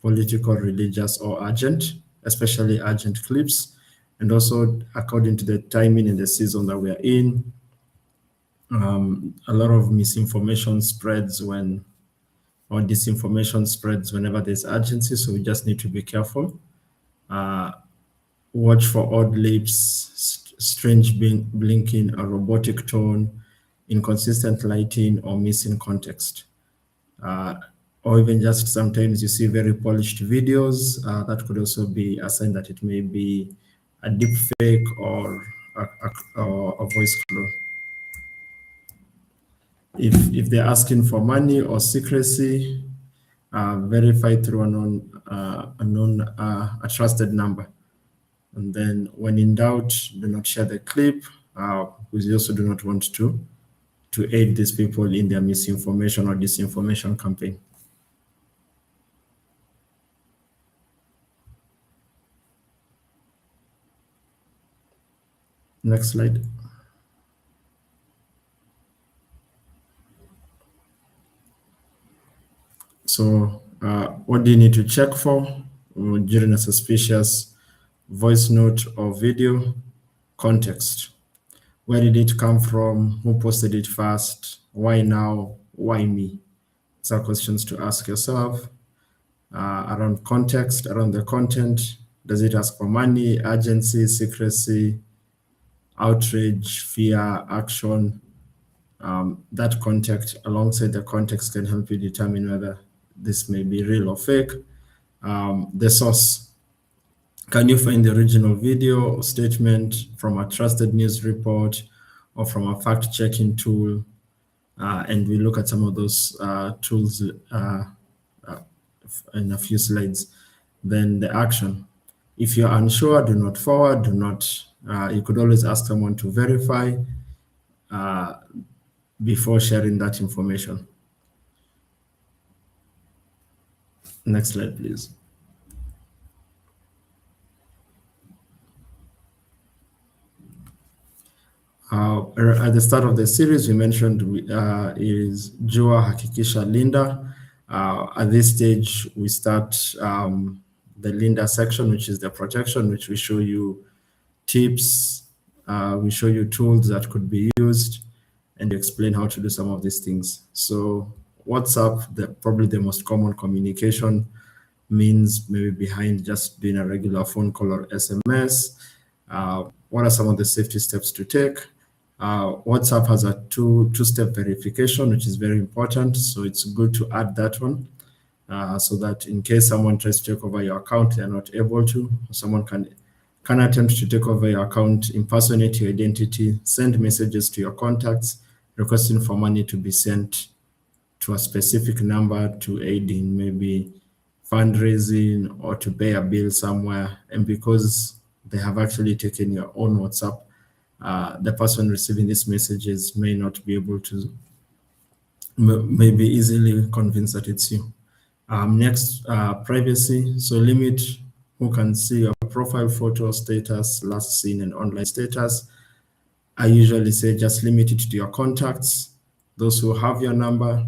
Speaker 2: political, religious, or urgent, especially urgent clips. And also, according to the timing and the season that we are in, a lot of misinformation spreads or disinformation spreads whenever there's urgency, so we just need to be careful. Watch for odd lips, strange blinking, a robotic tone, inconsistent lighting, or missing context. Or even just sometimes you see very polished videos. That could also be a sign that it may be a deep fake or a voice clone. If they're asking for money or secrecy, verify through a trusted number. And then when in doubt, do not share the clip, because you also do not want to aid these people in their misinformation or disinformation campaign. Next slide. So what do you need to check for during a suspicious voice note or video? Context. Where did it come from? Who posted it first? Why now? Why me? These are questions to ask yourself. Around context, around the content. Does it ask for money, urgency, secrecy, outrage, fear, action? That context, alongside the context, can help you determine whether this may be real or fake. The source. Can you find the original video or statement from a trusted news report or from a fact-checking tool? And we look at some of those tools in a few slides. Then the action. If you're unsure, do not forward, do not, you could always ask someone to verify before sharing that information. Next slide, please. At the start of the series, we mentioned is Jua Hakikisha Linda. At this stage, we start the Linda section, which is the protection, which we show you tips, we show you tools that could be used, and explain how to do some of these things. So WhatsApp, probably the most common communication means maybe behind just doing a regular phone call or SMS. What are some of the safety steps to take? WhatsApp has a two-step verification, which is very important. So it's good to add that one so that in case someone tries to take over your account, they're not able to. Someone can attempt to take over your account, impersonate your identity, send messages to your contacts, requesting for money to be sent to a specific number to aid in maybe fundraising or to pay a bill somewhere. And because they have actually taken your own WhatsApp, the person receiving these messages may not be able to, may be easily convinced that it's you. Next, privacy. So limit who can see your profile photo, status, last seen, and online status. I usually say just limit it to your contacts, those who have your number.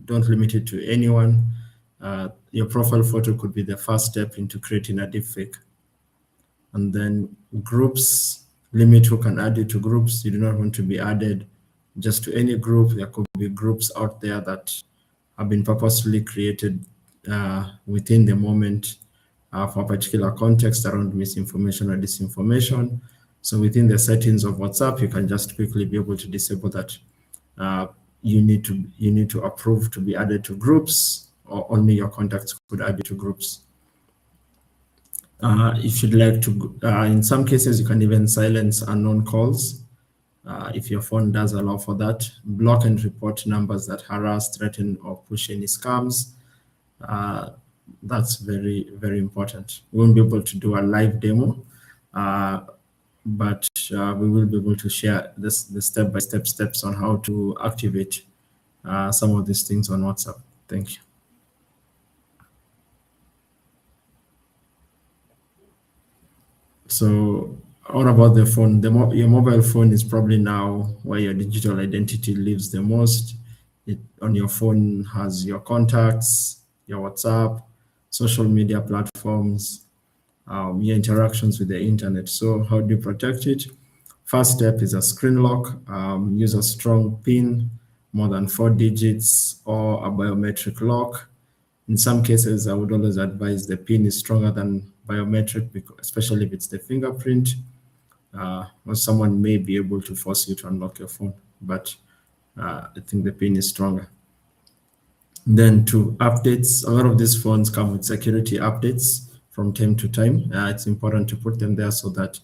Speaker 2: Don't limit it to anyone. Your profile photo could be the first step into creating a deepfake. And then groups, limit who can add you to groups. You do not want to be added just to any group. There could be groups out there that have been purposefully created within the moment for a particular context around misinformation or disinformation. So within the settings of WhatsApp, you can just quickly be able to disable that. You need to approve to be added to groups, or only your contacts could add you to groups. If you'd like to, in some cases, you can even silence unknown calls. If your phone does allow for that, block and report numbers that harass, threaten, or push any scams. That's very, very important. We won't be able to do a live demo, but we will be able to share the step-by-step steps on how to activate some of these things on WhatsApp. Thank you. So all about the phone, your mobile phone is probably now where your digital identity lives the most. On your phone has your contacts, your WhatsApp, social media platforms, your interactions with the internet. So how do you protect it? First step is a screen lock. Use a strong PIN, more than 4 digits, or a biometric lock. In some cases, I would always advise the PIN is stronger than biometric, especially if it's the fingerprint, or someone may be able to force you to unlock your phone, but I think the PIN is stronger. Then to updates, a lot of these phones come with security updates from time to time. It's important to put them there so that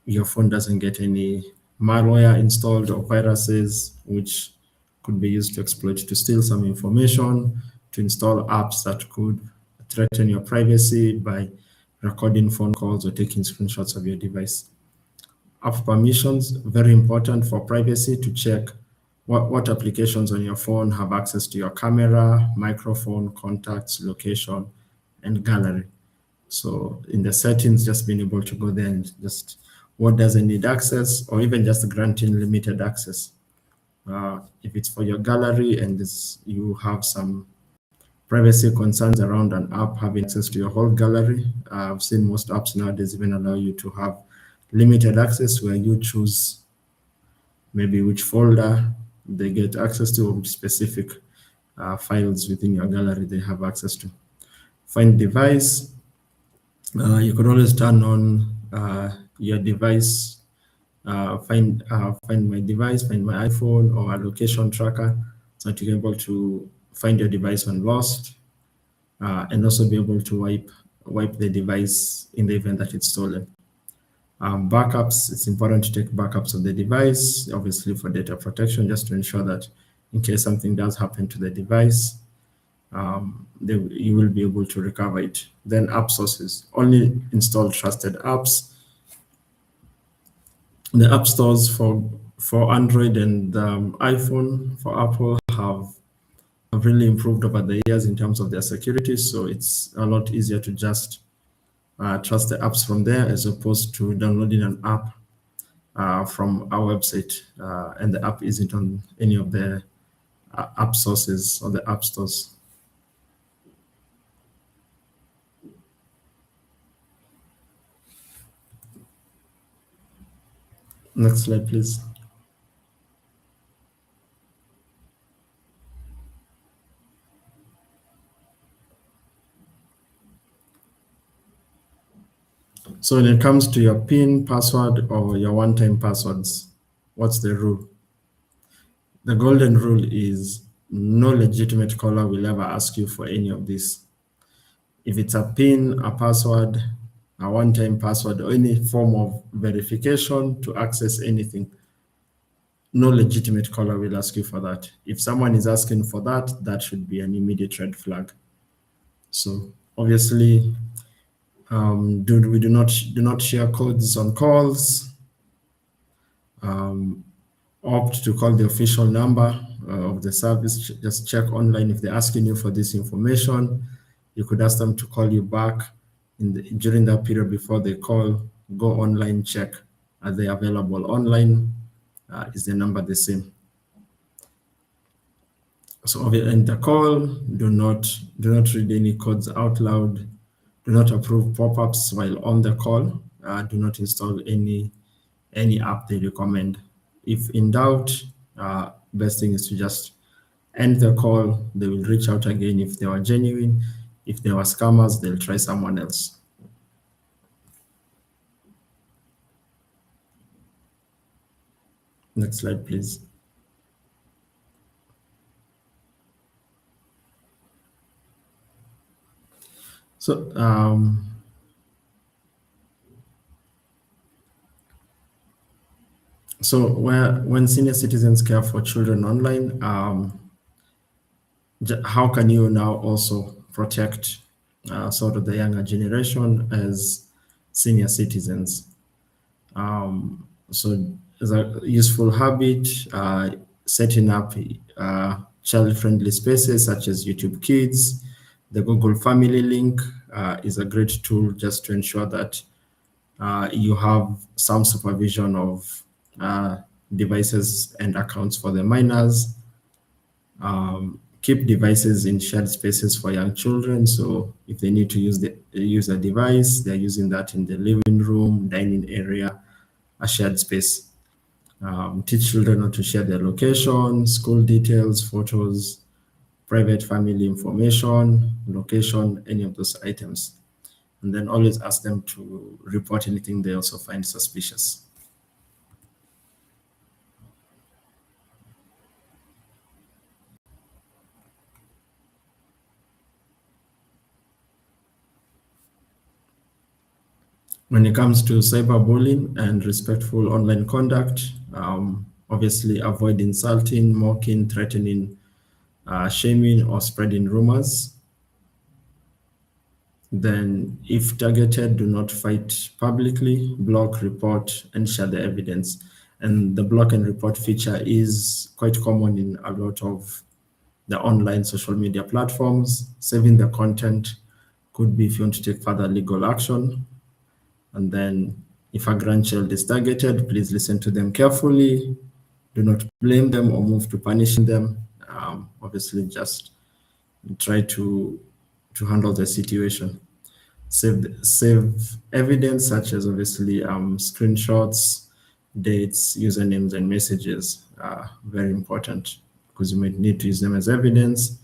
Speaker 2: your phone doesn't get any malware installed or viruses, which could be used to exploit, to steal some information, to install apps that could threaten your privacy by recording phone calls or taking screenshots of your device. App permissions, very important for privacy, to check what applications on your phone have access to your camera, microphone, contacts, location, and gallery. So in the settings, just being able to go there and just what doesn't need access, or even just granting limited access. If it's for your gallery and you have some privacy concerns around an app having access to your whole gallery, I've seen most apps nowadays even allow you to have limited access where you choose maybe which folder they get access to, or which specific files within your gallery they have access to. Find device. You could always turn on your device, find my device, find my iPhone, or a location tracker, so that you're able to find your device when lost, and also be able to wipe the device in the event that it's stolen. Backups, it's important to take backups of the device, obviously for data protection, just to ensure that in case something does happen to the device, you will be able to recover it. Then app sources, only install trusted apps. The app stores for Android and iPhone, for Apple, have really improved over the years in terms of their security. So it's a lot easier to just trust the apps from there, as opposed to downloading an app from our website and the app isn't on any of the app sources or the app stores. Next slide, please. So when it comes to your PIN, password, or your one-time passwords, what's the rule? The golden rule is no legitimate caller will ever ask you for any of this. If it's a PIN, a password, a one-time password, or any form of verification to access anything, no legitimate caller will ask you for that. If someone is asking for that, that should be an immediate red flag. So obviously, we do not share codes on calls. Opt to call the official number of the service. Just check online if they're asking you for this information. You could ask them to call you back during that period before they call. Go online, check. Are they available online? Is the number the same? So in the call, do not read any codes out loud. Do not approve pop-ups while on the call. Do not install any app they recommend. If in doubt, best thing is to just end the call. They will reach out again if they were genuine. If they were scammers, they'll try someone else. Next slide, please. So when senior citizens care for children online, how can you now also protect sort of the younger generation as senior citizens? So as a useful habit, setting up child-friendly spaces such as YouTube Kids, the Google Family link is a great tool just to ensure that you have some supervision of devices and accounts for the minors. Keep devices in shared spaces for young children. So if they need to use a device, they're using that in the living room, dining area, a shared space. Teach children not to share their location, school details, photos, private family information, location, any of those items. And then always ask them to report anything they also find suspicious. When it comes to cyberbullying and respectful online conduct, obviously avoid insulting, mocking, threatening, shaming, or spreading rumors. Then, if targeted, do not fight publicly, block, report, and share the evidence. And the block and report feature is quite common in a lot of the online social media platforms. Saving the content could be if you want to take further legal action. And then if a grandchild is targeted, please listen to them carefully. Do not blame them or move to punishing them. Obviously, just try to handle the situation. Save evidence such as obviously screenshots, dates, usernames, and messages are very important because you might need to use them as evidence.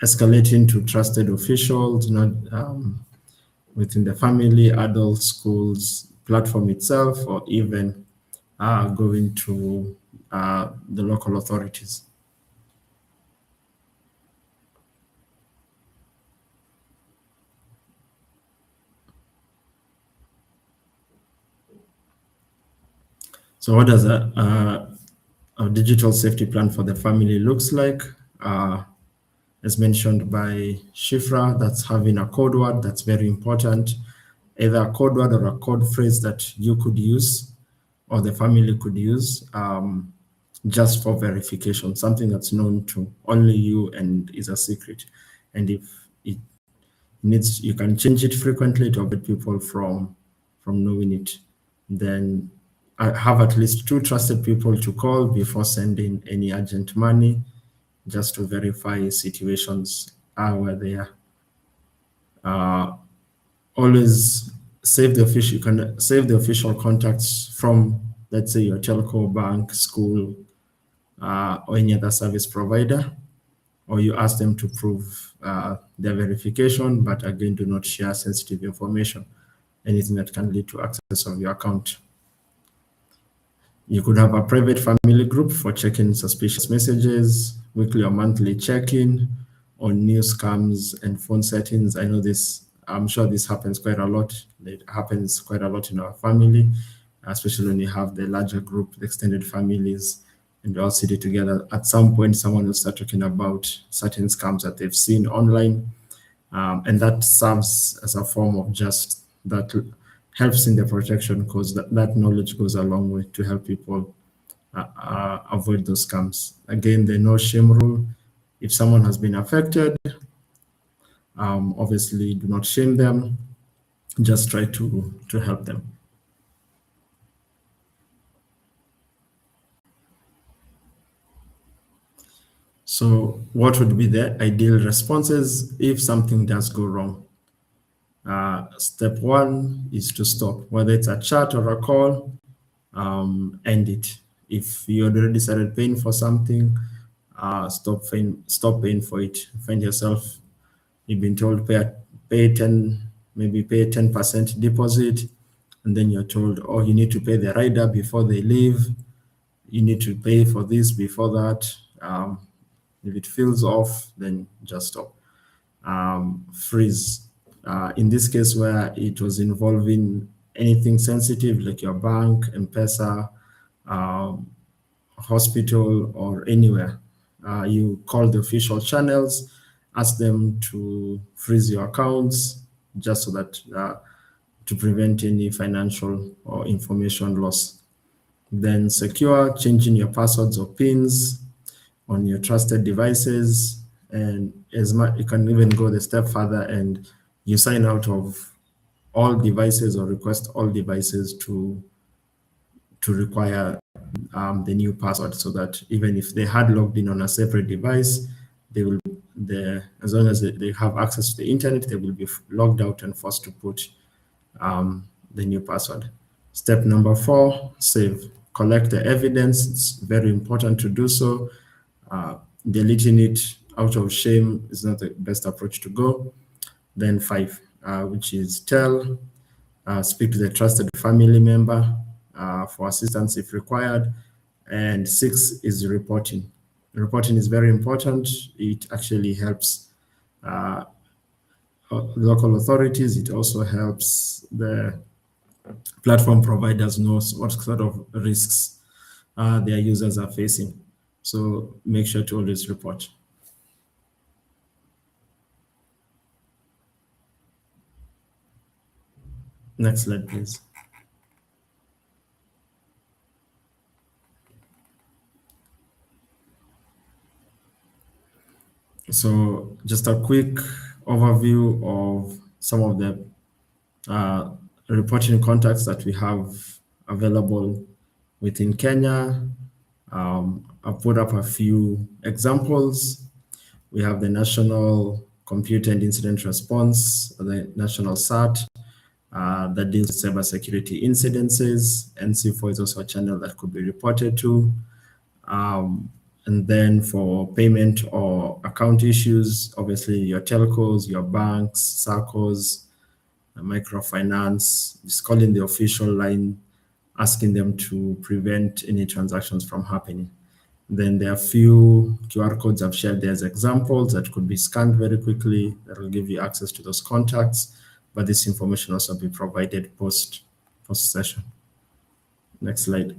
Speaker 2: Escalating to trusted officials, not within the family, adult schools, platform itself, or even going to the local authorities. So what does a digital safety plan for the family looks like? As mentioned by Shifra, that's having a code word that's very important, either a code word or a code phrase that you could use or the family could use just for verification, something that's known to only you and is a secret. And if it needs, you can change it frequently to avoid people from knowing it. Then I have at least 2 trusted people to call before sending any urgent money, just to verify situations are where they are. Always save the official. You can save the official contacts from, let's say, your telco, bank, school, or any other service provider, or you ask them to prove their verification. But again, do not share sensitive information, anything that can lead to access of your account. You could have a private family group for checking suspicious messages, weekly or monthly check-in on new scams and phone settings. I know this, I'm sure this happens quite a lot. It happens quite a lot in our family, especially when you have the larger group, the extended families, and they all sit together. At some point, someone will start talking about certain scams that they've seen online. And that serves as a form of just that helps in the protection, because that knowledge goes a long way to help people avoid those scams. Again, the no shame rule. If someone has been affected, obviously do not shame them. Just try to help them. So what would be the ideal responses if something does go wrong? Step one is to stop, whether it's a chat or a call, end it. If you already started paying for something, stop paying for it. Find yourself, you've been told pay 10, maybe pay 10% deposit, and then you're told, oh, you need to pay the rider before they leave. You need to pay for this before that. If it feels off, then just stop. Freeze. In this case, where it was involving anything sensitive like your bank, M-Pesa, hospital, or anywhere, you call the official channels, ask them to freeze your accounts just so that to prevent any financial or information loss. Then secure, changing your passwords or pins on your trusted devices, and as much you can even go the step further and you sign out of all devices or request all devices to require the new password, so that even if they had logged in on a separate device, they will as long as they have access to the internet, they will be logged out and forced to put the new password. Step number 4, save. Collect the evidence. It's very important to do so. Deleting it out of shame is not the best approach to go. Then 5, which is tell, speak to the trusted family member for assistance if required. And 6 is reporting. Reporting is very important. It actually helps local authorities. It also helps the platform providers know what sort of risks their users are facing. So make sure to always report. Next slide, please. So just a quick overview of some of the reporting contacts that we have available within Kenya. I've put up a few examples. We have the National Computer and Incident Response, the National SAT, that deals with cybersecurity incidences. NC4 is also a channel that could be reported to. And then for payment or account issues, obviously your telcos, your banks, SACCOs, microfinance, just calling the official line, asking them to prevent any transactions from happening. Then there are few QR codes I've shared there as examples that could be scanned very quickly that will give you access to those contacts, but this information also be provided post session. Next slide.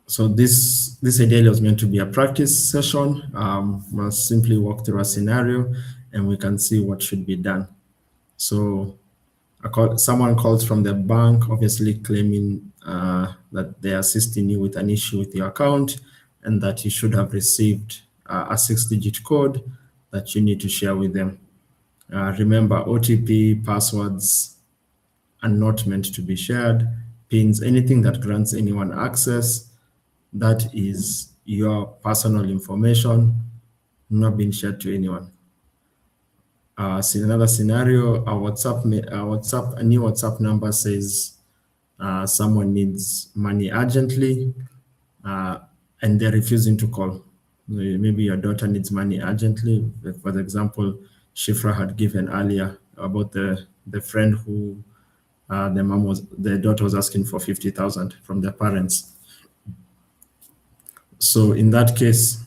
Speaker 2: So this ideally was meant to be a practice session. We'll simply walk through a scenario and we can see what should be done. So someone calls from the bank, obviously claiming that they are assisting you with an issue with your account and that you should have received a 6-digit code that you need to share with them. Remember, OTP, passwords are not meant to be shared. PINs, anything that grants anyone access, that is your personal information, not being shared to anyone. See another scenario, a new WhatsApp number says someone needs money urgently, and they're refusing to call. Maybe your daughter needs money urgently. For example, Shifra had given earlier about the friend who the daughter was asking for 50,000 from their parents. So in that case,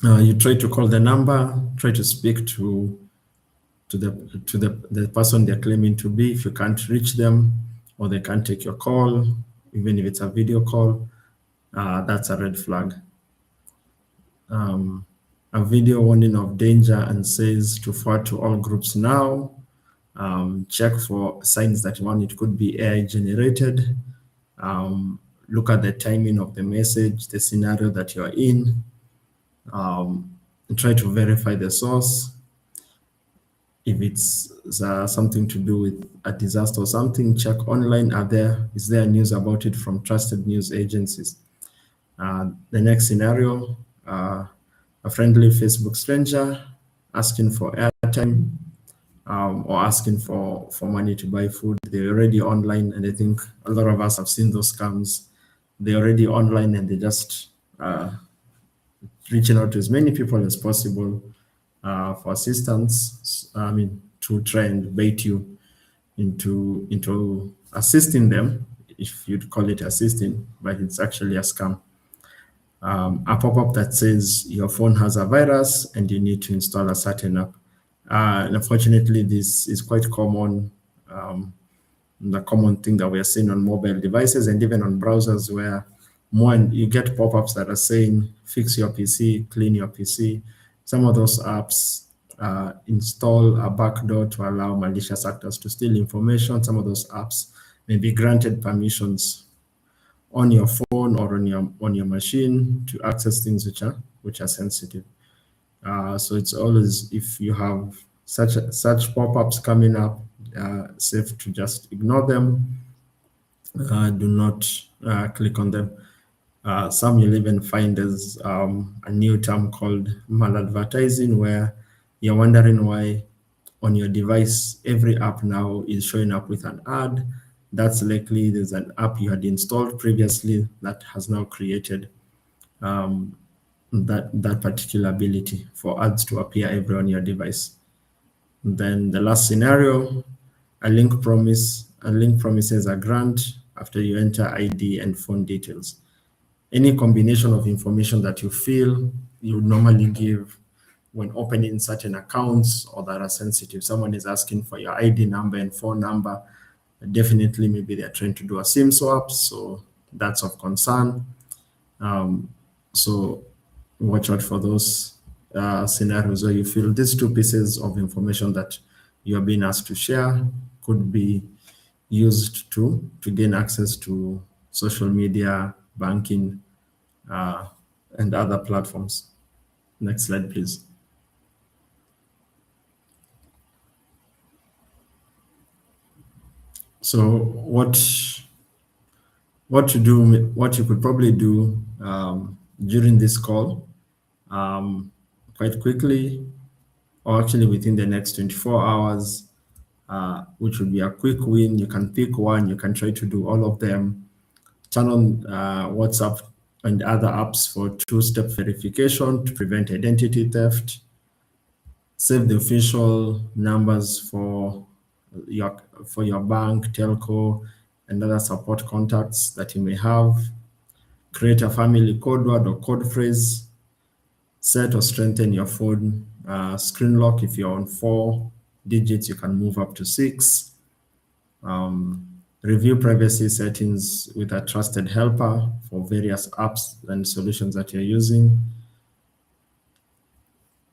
Speaker 2: you try to call the number, try to speak to the person they're claiming to be. If you can't reach them or they can't take your call, even if it's a video call, that's a red flag. A video warning of danger and says to forward to all groups now. Check for signs that it could be AI generated. Look at the timing of the message, the scenario that you're in. Try to verify the source. If it's something to do with a disaster or something, check online. Is there news about it from trusted news agencies? The next scenario, a friendly Facebook stranger asking for airtime, or asking for money to buy food. They're already online, and I think a lot of us have seen those scams. They're already online, and they just reaching out to as many people as possible for assistance. I mean, to try and bait you into assisting them, if you'd call it assisting, but it's actually a scam. A pop-up that says your phone has a virus and you need to install a certain app. And unfortunately, this is quite common, the common thing that we are seeing on mobile devices and even on browsers, where more and you get pop-ups that are saying fix your PC, clean your PC. Some of those apps install a backdoor to allow malicious actors to steal information. Some of those apps may be granted permissions on your phone or on your machine to access things which are sensitive. So it's always, if you have such pop-ups coming up, safe to just ignore them. Do not click on them. Some you'll even find there's a new term called maladvertising, where you're wondering why on your device every app now is showing up with an ad. That's likely there's an app you had installed previously that has now created that particular ability for ads to appear everywhere on your device. And then the last scenario, a link promises a grant after you enter ID and phone details. Any combination of information that you feel you would normally give when opening certain accounts or that are sensitive. Someone is asking for your ID number and phone number. Definitely, maybe they're trying to do a SIM swap, so that's of concern. So watch out for those scenarios where you feel these two pieces of information that you're being asked to share could be used to gain access to social media, banking, and other platforms. Next slide, please. So what you could probably do during this call, quite quickly, or actually within the next 24 hours, which would be a quick win. You can pick one, you can try to do all of them. Turn on WhatsApp and other apps for two-step verification to prevent identity theft. Save the official numbers for your bank, telco, and other support contacts that you may have. Create a family code word or code phrase. Set or strengthen your phone screen lock. If you're on 4 digits, you can move up to 6. Review privacy settings with a trusted helper for various apps and solutions that you're using.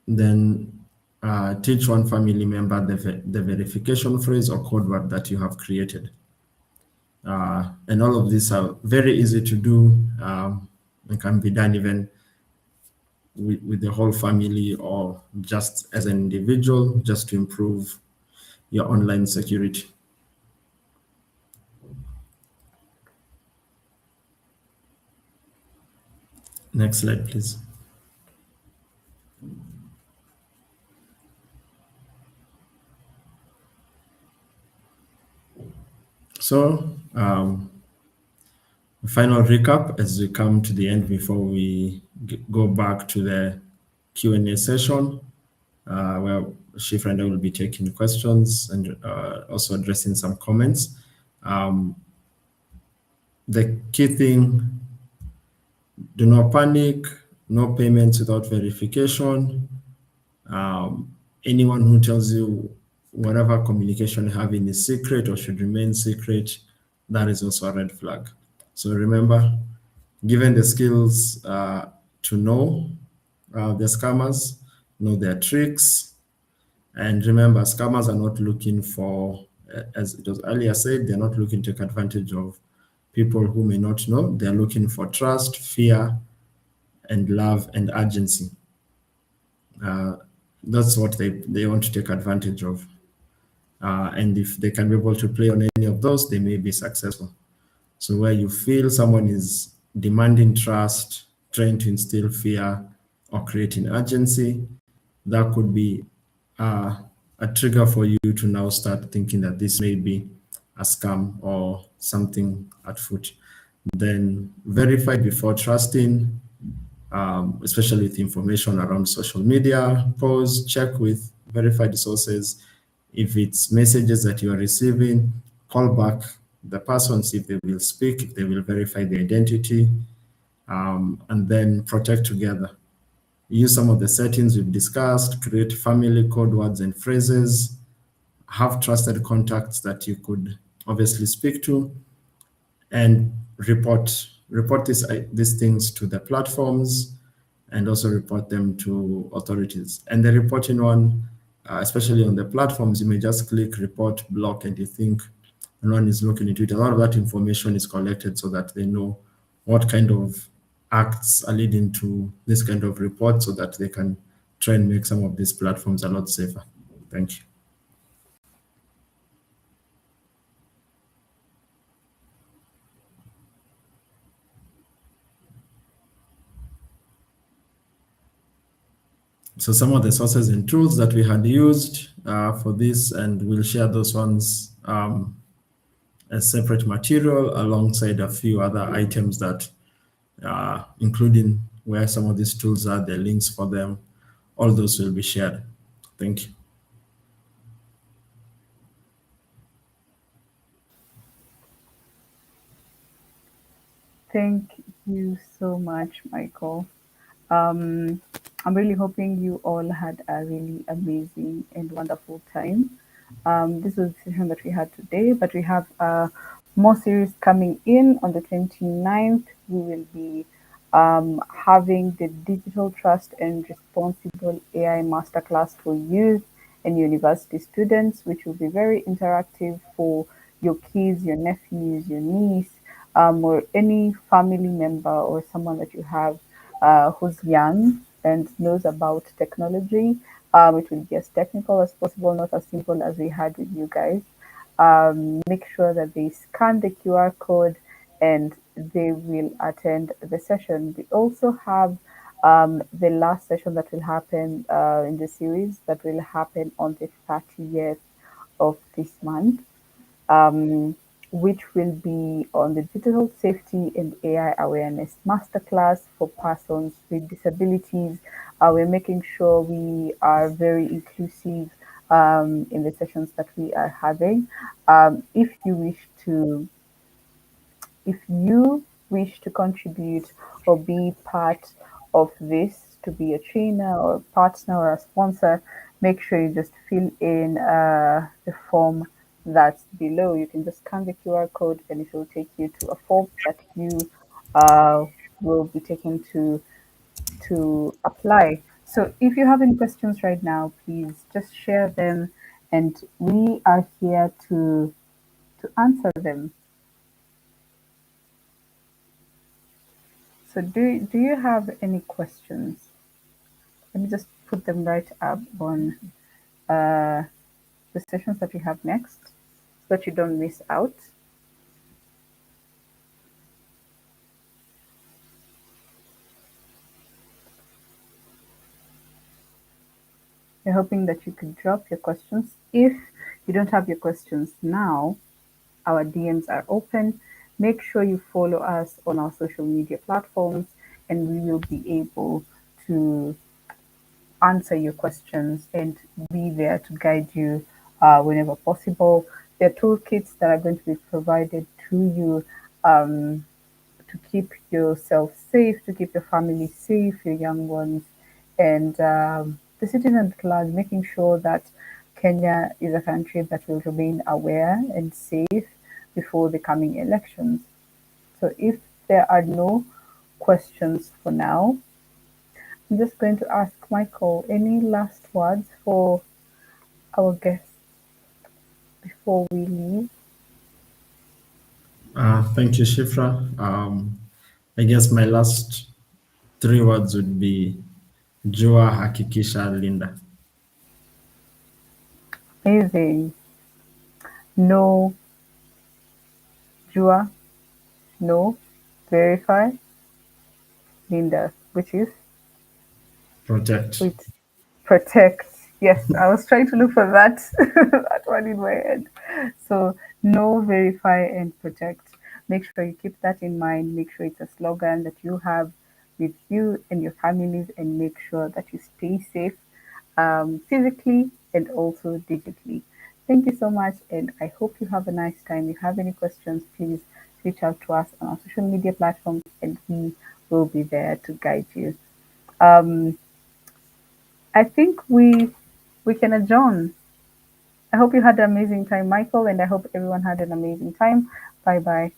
Speaker 2: Then teach one family member the verification phrase or code word that you have created. And all of these are very easy to do and can be done even with the whole family or just as an individual, just to improve your online security. Next slide, please. So, final recap as we come to the end before we go back to the Q&A session, where Shifra and I will be taking questions and also addressing some comments. The key thing, do not panic, no payments without verification. Anyone who tells you whatever communication you're having is secret or should remain secret, that is also a red flag. So remember, given the skills to know the scammers, know their tricks, and remember, scammers are not looking for, as it was earlier said, they're not looking to take advantage of people who may not know. They're looking for trust, fear, and love and urgency. that's what they want to take advantage of. And if they can be able to play on any of those, they may be successful. So where you feel someone is demanding trust, trying to instill fear, or creating urgency, that could be a trigger for you to now start thinking that this may be a scam or something at foot. Then verify before trusting, especially with information around social media. Pause, check with verified sources. If it's messages that you are receiving, call back the person, see if they will speak, if they will verify the identity, and then protect together. Use some of the settings we've discussed, create family code words and phrases, have trusted contacts that you could obviously speak to, and report these things to the platforms, and also report them to authorities. And the reporting one, especially on the platforms, you may just click report, block, and you think no one is looking into it. A lot of that information is collected so that they know what kind of acts are leading to this kind of report, so that they can try and make some of these platforms a lot safer. Thank you. So some of the sources and tools that we had used for this, and we'll share those ones as separate material alongside a few other items that, including where some of these tools are, the links for them, all those will be shared. Thank you.
Speaker 1: Thank you so much, Michael. I'm really hoping you all had a really amazing and wonderful time. This was the session that we had today, but we have more series coming in on the 29th. We will be having the Digital Trust and Responsible AI Masterclass for youth and university students, which will be very interactive for your kids, your nephews, your niece, or any family member or someone that you have who's young and knows about technology. It will be as technical as possible, not as simple as we had with you guys. Make sure that they scan the QR code and they will attend the session. We also have the last session that will happen in the series that will happen on the 30th of this month, um, which will be on the Digital Safety and AI Awareness Masterclass for persons with disabilities. We're making sure we are very inclusive in the sessions that we are having. If you wish to contribute or be part of this, to be a trainer or a partner or a sponsor, make sure you just fill in the form that's below. You can just scan the QR code and it will take you to a form that you uh, will be taken to apply. So if you have any questions right now, please just share them and we are here to answer them. So do you have any questions? Let me just put them right up on uh, the sessions that we have next so that you don't miss out. We're hoping that you could drop your questions. If you don't have your questions now, our DMs are open. Make sure you follow us on our social media platforms and we will be able to answer your questions and be there to guide you whenever possible. There are toolkits that are going to be provided to you to keep yourself safe, to keep your family safe, your young ones, and the citizens at large, making sure that Kenya is a country that will remain aware and safe before the coming elections. So if there are no questions for now, I'm just going to ask Michael any last words for our guests before we leave.
Speaker 2: Thank you, Shifra. I guess my last three words would be Jua, hakikisha, linda.
Speaker 1: Amazing. No Jua, no verify, Linda, which is
Speaker 2: Protect.
Speaker 1: wait, protect. Yes, I was trying to look for that that one in my head. So know, verify, and protect. Make sure you keep that in mind. Make sure it's a slogan that you have with you and your families, and make sure that you stay safe physically and also digitally. Thank you so much, and I hope you have a nice time. If you have any questions, please reach out to us on our social media platforms, and we will be there to guide you. Um, I think we can adjourn. I hope you had an amazing time, Michael, and I hope everyone had an amazing time. Bye bye.